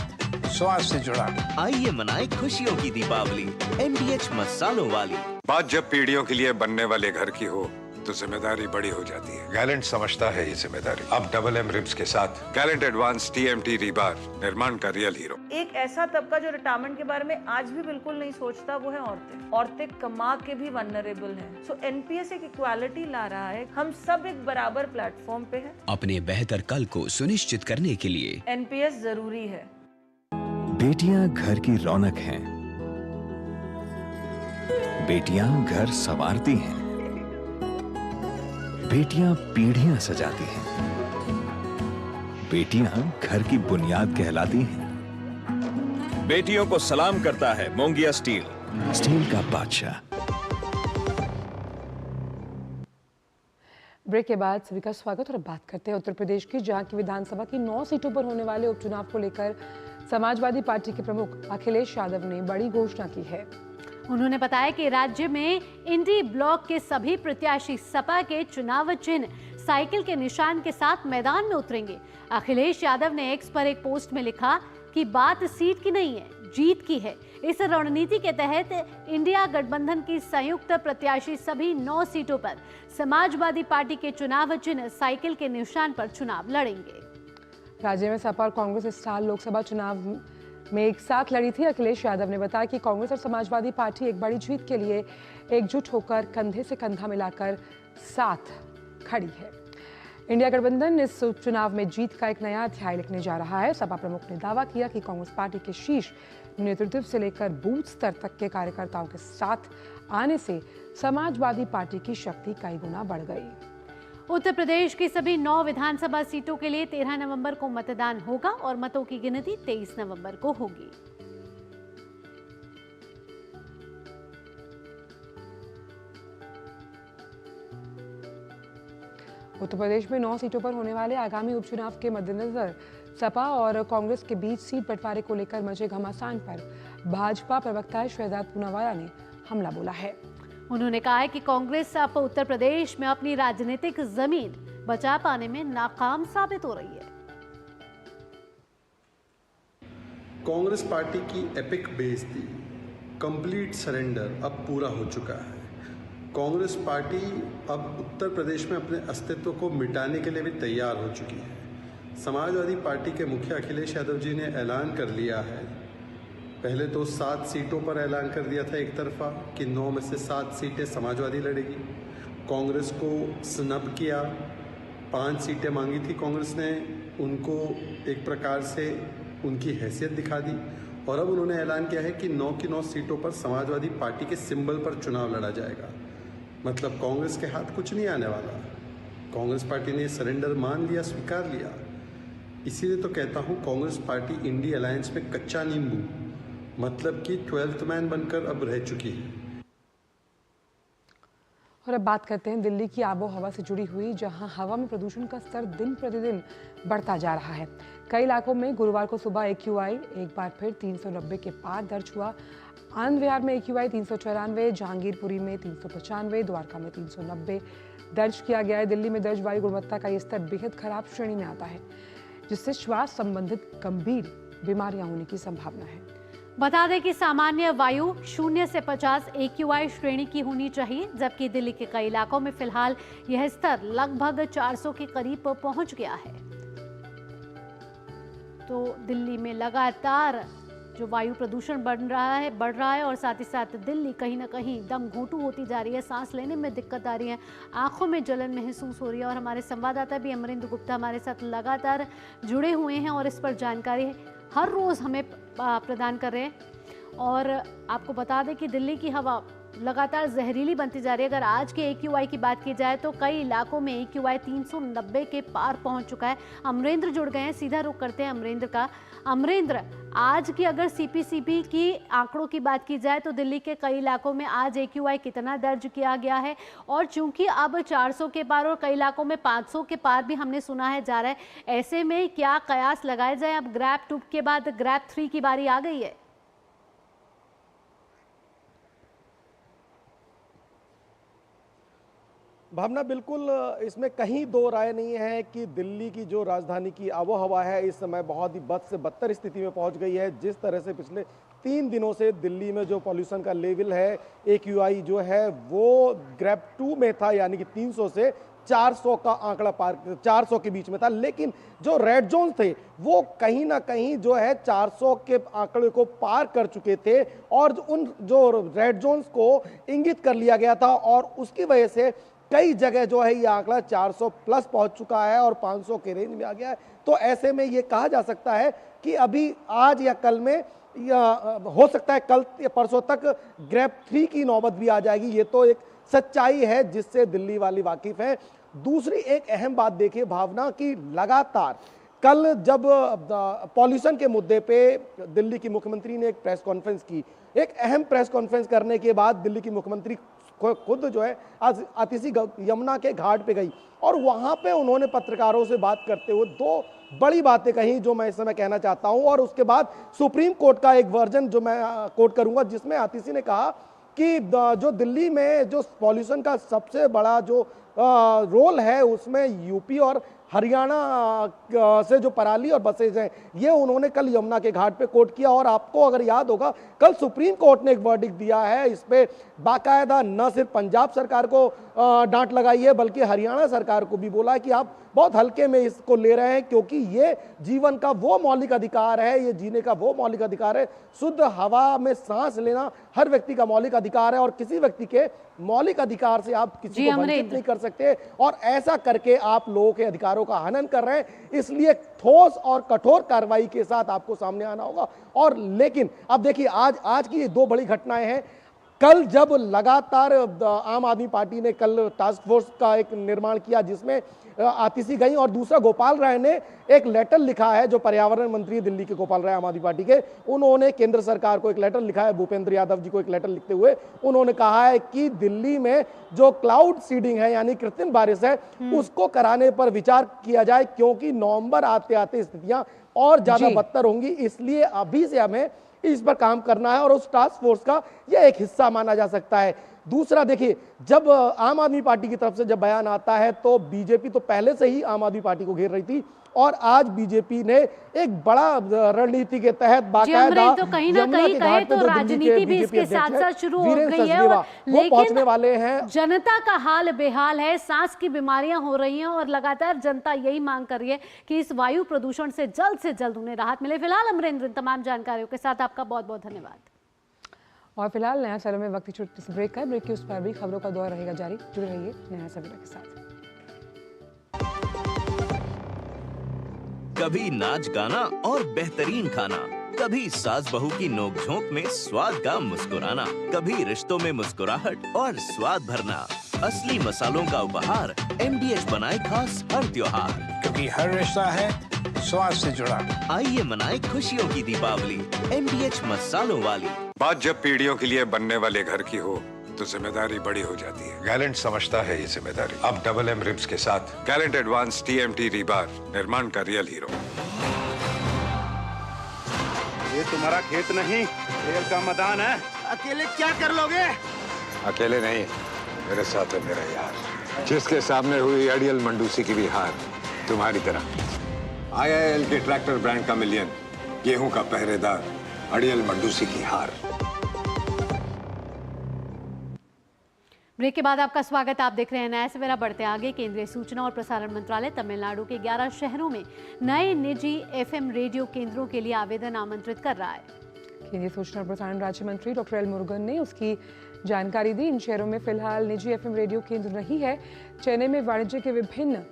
[SPEAKER 7] स्वाद से जुड़ा।
[SPEAKER 6] आइए मनाए खुशियों की दीपावली MDH मसालों वाली।
[SPEAKER 12] बात जब पीढ़ियों के लिए बनने वाले घर की हो तो जिम्मेदारी बड़ी हो जाती है। गैलेंट समझता है ये जिम्मेदारी। अब डबल M रिब्स के साथ गैलेंट एडवांस TMT रीबार, निर्माण का रियल हीरो।
[SPEAKER 19] एक ऐसा तबका जो रिटायरमेंट के बारे में आज भी बिल्कुल नहीं सोचता, वो है औरतें। औरतें कमा के भी वल्नरेबल हैं। सो NPS एक इक्वालिटी ला रहा है। हम सब एक बराबर प्लेटफॉर्म पे हैं।
[SPEAKER 20] अपने बेहतर कल को सुनिश्चित करने के लिए
[SPEAKER 19] NPS जरूरी है।
[SPEAKER 9] बेटियां घर की रौनक हैं। बेटियां घर संवारती हैं। बेटियां पीढ़ियां सजाती हैं। बेटियां घर की बुनियाद कहलाती हैं।
[SPEAKER 10] बेटियों को सलाम करता है मोंगिया स्टील,
[SPEAKER 9] स्टील का बादशाह।
[SPEAKER 2] ब्रेक के बाद सभी का स्वागत। और अब बात करते हैं उत्तर प्रदेश की, जहां की विधानसभा की 9 सीटों पर होने वाले उपचुनाव को लेकर समाजवादी पार्टी के प्रमुख अखिलेश यादव ने बड़ी घोषणा की है।
[SPEAKER 1] उन्होंने बताया कि राज्य में इंडी ब्लॉक के सभी प्रत्याशी सपा के चुनाव चिन्ह साइकिल के निशान के साथ मैदान में उतरेंगे। अखिलेश यादव ने एक्स पर एक पोस्ट में लिखा कि बात सीट की नहीं है, जीत की है। इस रणनीति के तहत इंडिया गठबंधन की संयुक्त प्रत्याशी सभी 9 सीटों पर समाजवादी पार्टी के चुनाव चिन्ह साइकिल के निशान पर चुनाव लड़ेंगे।
[SPEAKER 2] राज्य में सपा और कांग्रेस इस साल लोकसभा चुनाव में एक साथ लड़ी थी। अखिलेश यादव ने बताया कि कांग्रेस और समाजवादी पार्टी एक बड़ी जीत के लिए एकजुट होकर कंधे से कंधा मिलाकर साथ खड़ी है। इंडिया गठबंधन इस उपचुनाव में जीत का एक नया अध्याय लिखने जा रहा है। सपा प्रमुख ने दावा किया कि कांग्रेस पार्टी के शीर्ष नेतृत्व से लेकर बूथ स्तर तक के कार्यकर्ताओं के साथ आने से समाजवादी पार्टी की शक्ति कई गुना बढ़ गई।
[SPEAKER 1] उत्तर प्रदेश की सभी 9 विधानसभा सीटों के लिए 13 नवंबर को मतदान होगा और मतों की गिनती 23 नवंबर को होगी।
[SPEAKER 2] उत्तर प्रदेश में 9 सीटों पर होने वाले आगामी उपचुनाव के मद्देनजर सपा और कांग्रेस के बीच सीट बंटवारे को लेकर मचे घमासान पर भाजपा प्रवक्ता शहजाद पूनावाला ने हमला बोला है।
[SPEAKER 1] उन्होंने कहा है कि कांग्रेस अब उत्तर प्रदेश में अपनी राजनीतिक जमीन बचा पाने में नाकाम साबित हो रही है।
[SPEAKER 21] कांग्रेस पार्टी की एपिक बेइज्जती, कंप्लीट सरेंडर अब पूरा हो चुका है। कांग्रेस पार्टी अब उत्तर प्रदेश में अपने अस्तित्व को मिटाने के लिए भी तैयार हो चुकी है। समाजवादी पार्टी के मुखिया अखिलेश यादव जी ने ऐलान कर लिया है, पहले तो 7 सीटों पर ऐलान कर दिया था एक तरफा कि 9 में से 7 सीटें समाजवादी लड़ेगी। कांग्रेस को स्नब किया, 5 सीटें मांगी थी कांग्रेस ने, उनको एक प्रकार से उनकी हैसियत दिखा दी और अब उन्होंने ऐलान किया है कि 9 की 9 सीटों पर समाजवादी पार्टी के सिंबल पर चुनाव लड़ा जाएगा। मतलब कांग्रेस के हाथ कुछ नहीं आने वाला। कांग्रेस पार्टी ने सरेंडर मान लिया, स्वीकार लिया। इसीलिए तो कहता हूँ कांग्रेस पार्टी इंडी अलायंस में कच्चा नींबू, मतलब कि 12th मैन बनकर अब रह चुकी है।
[SPEAKER 2] और अब बात करते हैं दिल्ली की आबो हवा से जुड़ी हुई, जहां हवा में प्रदूषण का स्तर दिन प्रतिदिन बढ़ता जा रहा है। कई इलाकों में गुरुवार को सुबह AQI एक बार फिर 390 के पार दर्ज हुआ। आनंद विहार में AQI 394, जहांगीरपुरी में 395, द्वारका में 390 दर्ज किया गया है। दिल्ली में दर्ज वायु गुणवत्ता का ये स्तर बेहद खराब श्रेणी में आता है, जिससे श्वास संबंधित गंभीर बीमारियां होने की संभावना है।
[SPEAKER 1] बता दें कि सामान्य वायु 0 से 50 AQI श्रेणी की होनी चाहिए, जबकि दिल्ली के कई इलाकों में फिलहाल यह स्तर लगभग 400 के करीब पहुंच गया है। तो दिल्ली में लगातार जो वायु प्रदूषण बढ़ रहा है और साथ ही साथ दिल्ली कहीं ना कहीं दम घोंटू होती जा रही है, सांस लेने में दिक्कत आ रही है, आंखों में जलन महसूस हो रही है। और हमारे संवाददाता भी अमरिंदर गुप्ता हमारे साथ लगातार जुड़े हुए हैं और इस पर जानकारी हर रोज़ हमें प्रदान कर रहे हैं। और आपको बता दें कि दिल्ली की हवा लगातार जहरीली बनती जा रही है। अगर आज के AQI की बात की जाए तो कई इलाकों में AQI 390 के पार पहुंच चुका है। अमरेंद्र जुड़ गए हैं, सीधा रुख करते हैं अमरेंद्र का। अमरेंद्र, आज की अगर CPCB की आंकड़ों की बात की जाए तो दिल्ली के कई इलाकों में आज AQI कितना दर्ज किया गया है? और चूंकि अब 400 के पार और कई इलाकों में 500 के पार भी हमने सुना है जा रहा है, ऐसे में क्या कयास लगाए जाए? अब ग्रैप 2 के बाद ग्रैप 3 की बारी आ गई है।
[SPEAKER 5] भावना, बिल्कुल इसमें कहीं दो राय नहीं है कि दिल्ली की जो राजधानी की आबो हवा है इस समय बहुत ही बद से बदतर स्थिति में पहुंच गई है। जिस तरह से पिछले 3 दिनों से दिल्ली में जो पॉल्यूशन का लेवल है, AQI जो है वो ग्रैप 2 में था, यानी कि 300 से 400 का आंकड़ा पार, 400 के बीच में था। लेकिन जो रेड जोन थे वो कहीं ना कहीं जो है 400 के आंकड़े को पार कर चुके थे और उन जो रेड जोन्स को इंगित कर लिया गया था और उसकी वजह से कई जगह जो है ये आंकड़ा 400 प्लस पहुंच चुका है और 500 के रेंज में आ गया है। तो ऐसे में ये कहा जा सकता है कि अभी आज या कल में या हो सकता है कल या परसों तक ग्रैप 3 की नौबत भी आ जाएगी। ये तो एक सच्चाई है जिससे दिल्ली वाली वाकिफ है। दूसरी एक अहम बात देखिए भावना, की लगातार कल जब पॉल्यूशन के मुद्दे पे दिल्ली की मुख्यमंत्री ने एक प्रेस कॉन्फ्रेंस की, एक अहम प्रेस कॉन्फ्रेंस करने के बाद दिल्ली की मुख्यमंत्री खुद जो है आज आतिशी यमुना के घाट पे गई और वहां पे उन्होंने पत्रकारों से बात करते हुए 2 बड़ी बातें कही जो मैं इस समय कहना चाहता हूं। और उसके बाद सुप्रीम कोर्ट का एक वर्जन जो मैं कोट करूंगा, जिसमें आतिशी ने कहा कि जो दिल्ली में जो पॉल्यूशन का सबसे बड़ा जो रोल है उसमें यूपी और हरियाणा से जो पराली और बसेज हैं ये उन्होंने कल यमुना के घाट पे कोट किया। और आपको अगर याद होगा कल सुप्रीम कोर्ट ने एक वर्डिक्ट दिया है, इस पे बाकायदा न सिर्फ पंजाब सरकार को डांट लगाई है बल्कि हरियाणा सरकार को भी बोला है कि आप बहुत हल्के में इसको ले रहे हैं, क्योंकि ये जीवन का वो मौलिक अधिकार है, ये जीने का वो मौलिक अधिकार है। शुद्ध हवा में सांस लेना हर व्यक्ति का मौलिक अधिकार है और किसी व्यक्ति के मौलिक अधिकार से आप किसी को वंचित नहीं कर सकते और ऐसा करके आप लोगों के अधिकारों का हनन कर रहे हैं। इसलिए ठोस और कठोर कार्रवाई के साथ आपको सामने आना होगा। और लेकिन अब देखिए आज की 2 बड़ी घटनाएं हैं। कल जब लगातार आम आदमी पार्टी ने कल टास्क फोर्स का एक निर्माण किया जिसमें आतिशी गई और दूसरा गोपाल राय ने एक लेटर लिखा है, जो पर्यावरण मंत्री दिल्ली के गोपाल राय आम आदमी पार्टी के, उन्होंने केंद्र सरकार को एक लेटर लिखा है, भूपेंद्र यादव जी को एक लेटर लिखते हुए उन्होंने कहा है कि दिल्ली में जो क्लाउड सीडिंग है यानी कृत्रिम बारिश है उसको कराने पर विचार किया जाए, क्योंकि नवंबर आते आते स्थितियां और ज्यादा बदतर होंगी। इसलिए अभी से हमें इस पर काम करना है और उस टास्क फोर्स का यह एक हिस्सा माना जा सकता है। दूसरा देखिए, जब आम आदमी पार्टी की तरफ से जब बयान आता है तो बीजेपी तो पहले से ही आम आदमी पार्टी को घेर रही थी और आज बीजेपी ने एक बड़ा रणनीति के तहत बाकायदा
[SPEAKER 1] तो कहीं ना कहीं कहे तो राजनीति भी इसके साथ साथ शुरू हो गई है और
[SPEAKER 5] पहुंचने वाले हैं।
[SPEAKER 1] जनता का हाल बेहाल है, सांस की बीमारियां हो रही हैं और लगातार जनता यही मांग कर रही है कि इस वायु प्रदूषण से जल्द उन्हें राहत मिले। फिलहाल अमरेंद्र, तमाम जानकारियों के साथ आपका बहुत बहुत धन्यवाद।
[SPEAKER 2] और फिलहाल नया सवेरा में वक्त छोटी सी ब्रेक है। ब्रेक के उस पर भी खबरों का दौर रहेगा जारी। जुड़े रहिए नया सवेरा के साथ।
[SPEAKER 6] कभी नाच गाना और बेहतरीन खाना, कभी सास बहू की नोक झोंक में स्वाद का मुस्कुराना, कभी रिश्तों में मुस्कुराहट और स्वाद भरना। असली मसालों का उपहार MDH बनाए खास हर त्योहार,
[SPEAKER 7] क्योंकि हर रिश्ता है स्वाद से जुड़ा।
[SPEAKER 6] आइए मनाए खुशियों की दीपावली MDH मसालों वाली।
[SPEAKER 12] बात जब पीढ़ियों के लिए बनने वाले घर की हो तो जिम्मेदारी बड़ी हो जाती है। गैलेंट समझता है ये जिम्मेदारी। अब डबल M रिब्स के साथ गैलेंट एडवांस TMT रीबार, निर्माण का रियल हीरो।
[SPEAKER 11] ये तुम्हारा खेत नहीं, खेल का मैदान है। अकेले क्या कर लोगे?
[SPEAKER 12] अकेले नहीं, मेरे साथ है मेरा यार, जिसके सामने हुई अड़ियल मंडूसी की भी हार तुम्हारी तरह। IIL के ट्रैक्टर ब्रांड का मिलियन, गेहूं का पहरेदार, अड़ियल मंडूसी की हार।
[SPEAKER 1] ब्रेक के बाद आपका स्वागत। आप देख रहे हैं नया सवेरा। बढ़ते आगे, केंद्रीय सूचना और प्रसारण मंत्रालय तमिलनाडु के 11 शहरों में नए निजी FM रेडियो केंद्रों के लिए आवेदन आमंत्रित कर रहा है।
[SPEAKER 2] केंद्रीय सूचना और प्रसारण राज्य मंत्री डॉक्टर एल मुरुगन ने उसकी जानकारी दी। इन शहरों में फिलहाल निजी FM रेडियो केंद्र नहीं है। चेन्नई में वाणिज्य के विभिन्न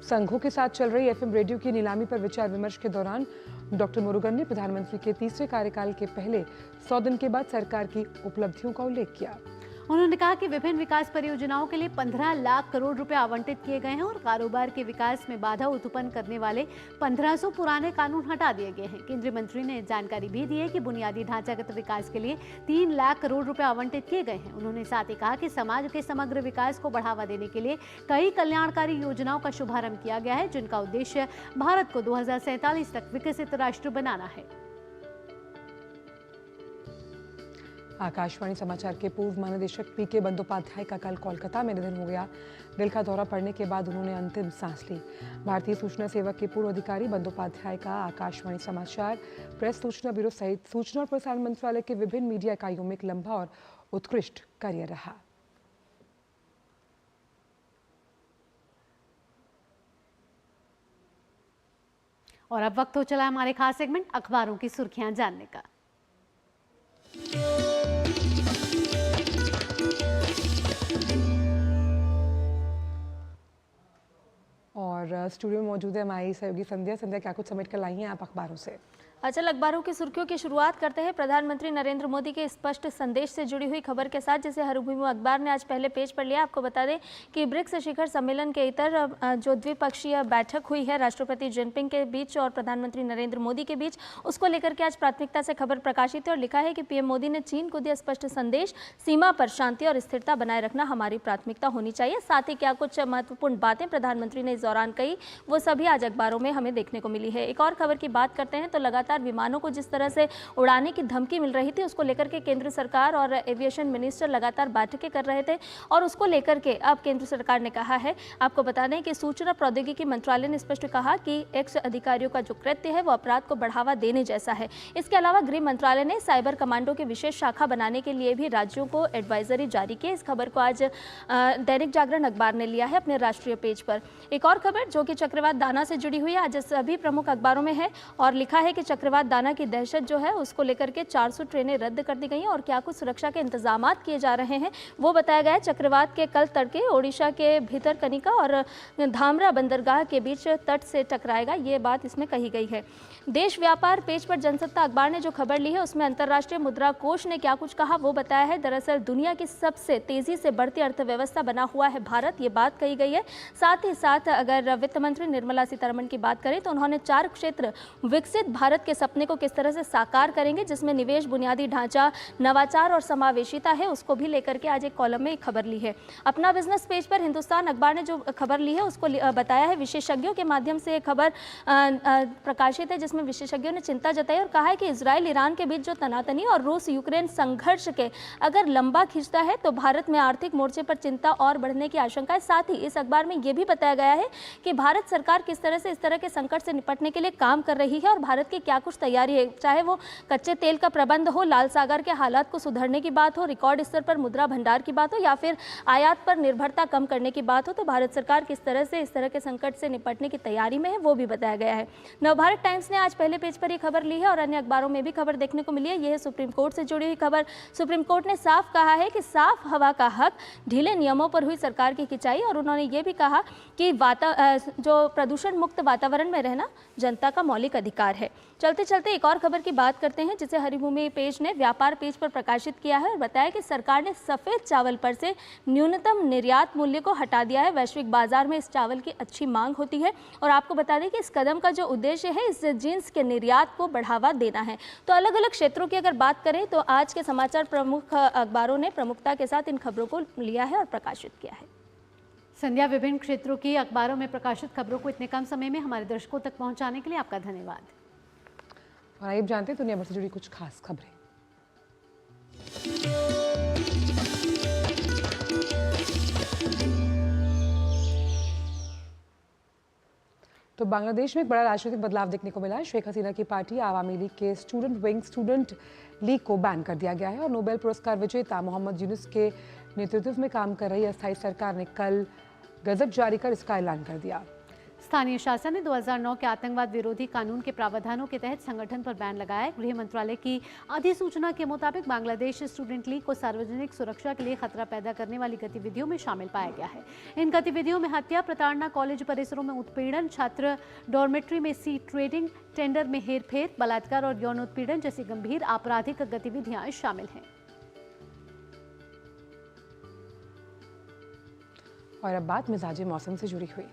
[SPEAKER 2] संघों के साथ चल रही FM रेडियो की नीलामी पर विचार विमर्श के दौरान डॉक्टर मुरुगन ने प्रधानमंत्री के तीसरे कार्यकाल के पहले 100 दिन के बाद सरकार की उपलब्धियों का उल्लेख किया।
[SPEAKER 1] उन्होंने कहा कि विभिन्न विकास परियोजनाओं के लिए 15 लाख करोड़ रुपए आवंटित किए गए हैं और कारोबार के विकास में बाधा उत्पन्न करने वाले 1500 पुराने कानून हटा दिए गए हैं। केंद्रीय मंत्री ने जानकारी भी दी है कि बुनियादी ढांचागत विकास के लिए 3 लाख करोड़ रुपए आवंटित किए गए हैं। उन्होंने साथ ही कहा कि समाज के समग्र विकास को बढ़ावा देने के लिए कई कल्याणकारी योजनाओं का शुभारंभ किया गया है, जिनका उद्देश्य भारत को 2047 तक विकसित राष्ट्र बनाना है।
[SPEAKER 2] आकाशवाणी समाचार के पूर्व महानिदेशक PK बंदोपाध्याय का कल कोलकाता में निधन हो गया। दिल का दौरा पड़ने के बाद उन्होंने अंतिम सांस ली। भारतीय सूचना सेवा के पूर्व अधिकारी बंदोपाध्याय का आकाशवाणी समाचार, प्रेस सूचना ब्यूरो सहित सूचना और प्रसारण मंत्रालय के विभिन्न मीडिया इकाइयों में एक लंबा और उत्कृष्ट करियर रहा।
[SPEAKER 1] और अब वक्त हो चला हमारे खास सेगमेंट अखबारों की सुर्खियां जानने का।
[SPEAKER 2] और स्टूडियो में मौजूद है हमारी सहयोगी संध्या। संध्या, क्या कुछ समेट कर लाई हैं आप अखबारों से?
[SPEAKER 4] अचल अखबारों की सुर्खियों की शुरुआत करते हैं प्रधानमंत्री नरेंद्र मोदी के स्पष्ट संदेश से जुड़ी हुई खबर के साथ, जिसे हरभूमि अखबार ने आज पहले पेज पर लिया। आपको बता दें कि ब्रिक्स शिखर सम्मेलन के इतर जो द्विपक्षीय बैठक हुई है राष्ट्रपति जिनपिंग के बीच और प्रधानमंत्री नरेंद्र मोदी के बीच, उसको लेकर के आज प्राथमिकता से खबर प्रकाशित है और लिखा है कि PM मोदी ने चीन को दिया स्पष्ट संदेश, सीमा पर शांति और स्थिरता बनाए रखना हमारी प्राथमिकता होनी चाहिए। साथ ही क्या कुछ महत्वपूर्ण बातें प्रधानमंत्री ने इस दौरान कही, वो सभी आज अखबारों में हमें देखने को मिली है। एक और खबर की बात करते हैं तो लगातार विमानों को जिस तरह से उड़ाने की धमकी मिल रही थी, उसको लेकर के केंद्र सरकार और एविएशन मिनिस्टर लगातार बैठकें कर रहे थे और उसको लेकर के अब केंद्र सरकार ने कहा है, आपको बता दें कि सूचना प्रौद्योगिकी मंत्रालय ने स्पष्ट कहा कि एक्स अधिकारियों का जो कृत्य है वो अपराध को बढ़ावा देने जैसा है। इसके अलावा गृह मंत्रालय ने साइबर कमांडो की विशेष शाखा बनाने के लिए भी राज्यों को एडवाइजरी जारी की। इस खबर को आज दैनिक जागरण अखबार ने लिया है अपने राष्ट्रीय पेज पर। एक और खबर जो कि चक्रवात दाना से जुड़ी हुई है, आज सभी प्रमुख अखबारों में है और लिखा है कि चक्रवात दाना की दहशत जो है उसको लेकर के 400 ट्रेनें रद्द कर दी गई हैं और क्या कुछ सुरक्षा के इंतजामात किए जा रहे हैं वो बताया गया है। चक्रवात के कल तड़के ओडिशा के भीतरकनिका और धामरा बंदरगाह के बीच तट से टकराएगा, ये बात इसमें कही गई है। देश व्यापार पेज पर जनसत्ता अखबार ने जो खबर ली है उसमें अंतर्राष्ट्रीय मुद्रा कोष ने क्या कुछ कहा वो बताया है। दरअसल दुनिया की सबसे तेजी से बढ़ती अर्थव्यवस्था बना हुआ है भारत, ये बात कही गई है। साथ ही साथ अगर वित्त मंत्री निर्मला सीतारमण की बात करें तो उन्होंने 4 क्षेत्र विकसित भारत के सपने को किस तरह से साकार करेंगे, जिसमें निवेश, बुनियादी ढांचा, नवाचार और समावेशिता है, उसको भी लेकर के आज एक कॉलम में खबर ली है। अपना बिजनेस पेज पर हिंदुस्तान अखबार ने जो खबर ली है उसको बताया है, विशेषज्ञों के माध्यम से खबर प्रकाशित है जिसमें विशेषज्ञों ने चिंता जताई और कहा है कि इजराइल ईरान के बीच जो तनातनी और रूस यूक्रेन संघर्ष के अगर लंबा खींचता है तो भारत में आर्थिक मोर्चे पर चिंता और बढ़ने की आशंका है। साथ ही इस अखबार में यह भी बताया गया है कि भारत सरकार किस तरह से इस तरह के संकट से निपटने के लिए काम कर रही है और भारत की क्या कुछ तैयारी है, चाहे वो कच्चे तेल का प्रबंध हो, लाल सागर के हालात को सुधारने की बात हो, रिकॉर्ड स्तर पर मुद्रा भंडार की बात हो या फिर आयात पर निर्भरता कम करने की बात हो, तो भारत सरकार किस तरह से इस तरह के संकट से निपटने की तैयारी में है वो भी बताया गया है। नवभारत टाइम्स ने आज पहले पेज पर ये खबर ली है और अन्य अखबारों में भी खबर देखने को मिली है। यह है सुप्रीम कोर्ट से जुड़ी हुई खबर। सुप्रीम कोर्ट ने साफ कहा है कि साफ हवा का हक, ढीले नियमों पर हुई सरकार की खिंचाई और उन्होंने ये भी कहा कि जो प्रदूषण मुक्त वातावरण में रहना जनता का मौलिक अधिकार है। चलते चलते एक और खबर की बात करते हैं, जिसे हरिभूमि पेज ने व्यापार पेज पर प्रकाशित किया है और बताया कि सरकार ने सफ़ेद चावल पर से न्यूनतम निर्यात मूल्य को हटा दिया है। वैश्विक बाजार में इस चावल की अच्छी मांग होती है और आपको बता दें कि इस कदम का जो उद्देश्य है, इस जींस के निर्यात को बढ़ावा देना है। तो अलग अलग क्षेत्रों की अगर बात करें तो आज के समाचार प्रमुख अखबारों ने प्रमुखता के साथ इन खबरों को लिया है और प्रकाशित किया है।
[SPEAKER 1] संध्या, विभिन्न क्षेत्रों की अखबारों में प्रकाशित खबरों को इतने कम समय में हमारे दर्शकों तक पहुंचाने के लिए आपका धन्यवाद।
[SPEAKER 2] और आइए जानते हैं दुनिया भर से जुड़ी कुछ खास खबरें। तो बांग्लादेश में एक बड़ा राजनीतिक बदलाव देखने को मिला है। शेख हसीना की पार्टी आवामी लीग के स्टूडेंट विंग स्टूडेंट लीग को बैन कर दिया गया है और नोबेल पुरस्कार विजेता मोहम्मद यूनुस के नेतृत्व में काम कर रही अस्थायी सरकार ने कल गजट जारी कर इसका ऐलान कर दिया।
[SPEAKER 1] स्थानीय शासन ने 2009 के आतंकवाद विरोधी कानून के प्रावधानों के तहत संगठन पर बैन लगाया है। गृह मंत्रालय की अधिसूचना के मुताबिक बांग्लादेश स्टूडेंट लीग को सार्वजनिक सुरक्षा के लिए खतरा पैदा करने वाली गतिविधियों में शामिल पाया गया है। इन गतिविधियों में हत्या, प्रताड़ना, कॉलेज परिसरों में उत्पीड़न, छात्र डॉर्मेट्री में सीट ट्रेडिंग, टेंडर में हेरफेर, बलात्कार और यौन उत्पीड़न जैसी गंभीर आपराधिक गतिविधियां शामिल हैं।
[SPEAKER 2] और अब बात मिजाजी मौसम से जुड़ी हुई।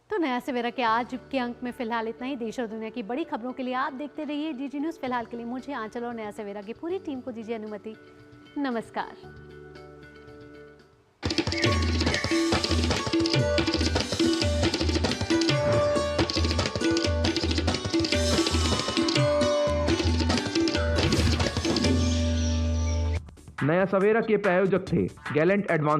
[SPEAKER 1] नया सवेरा के आज के अंक में फिलहाल इतना ही। देश और दुनिया की बड़ी खबरों के लिए आप देखते रहिए डीडी न्यूज़। फिलहाल के लिए मुझे, आंचल और नया सवेरा की पूरी टीम को दीजिए अनुमति। नमस्कार।
[SPEAKER 3] नया सवेरा के प्रायोजक थे गैलेंट एडवांस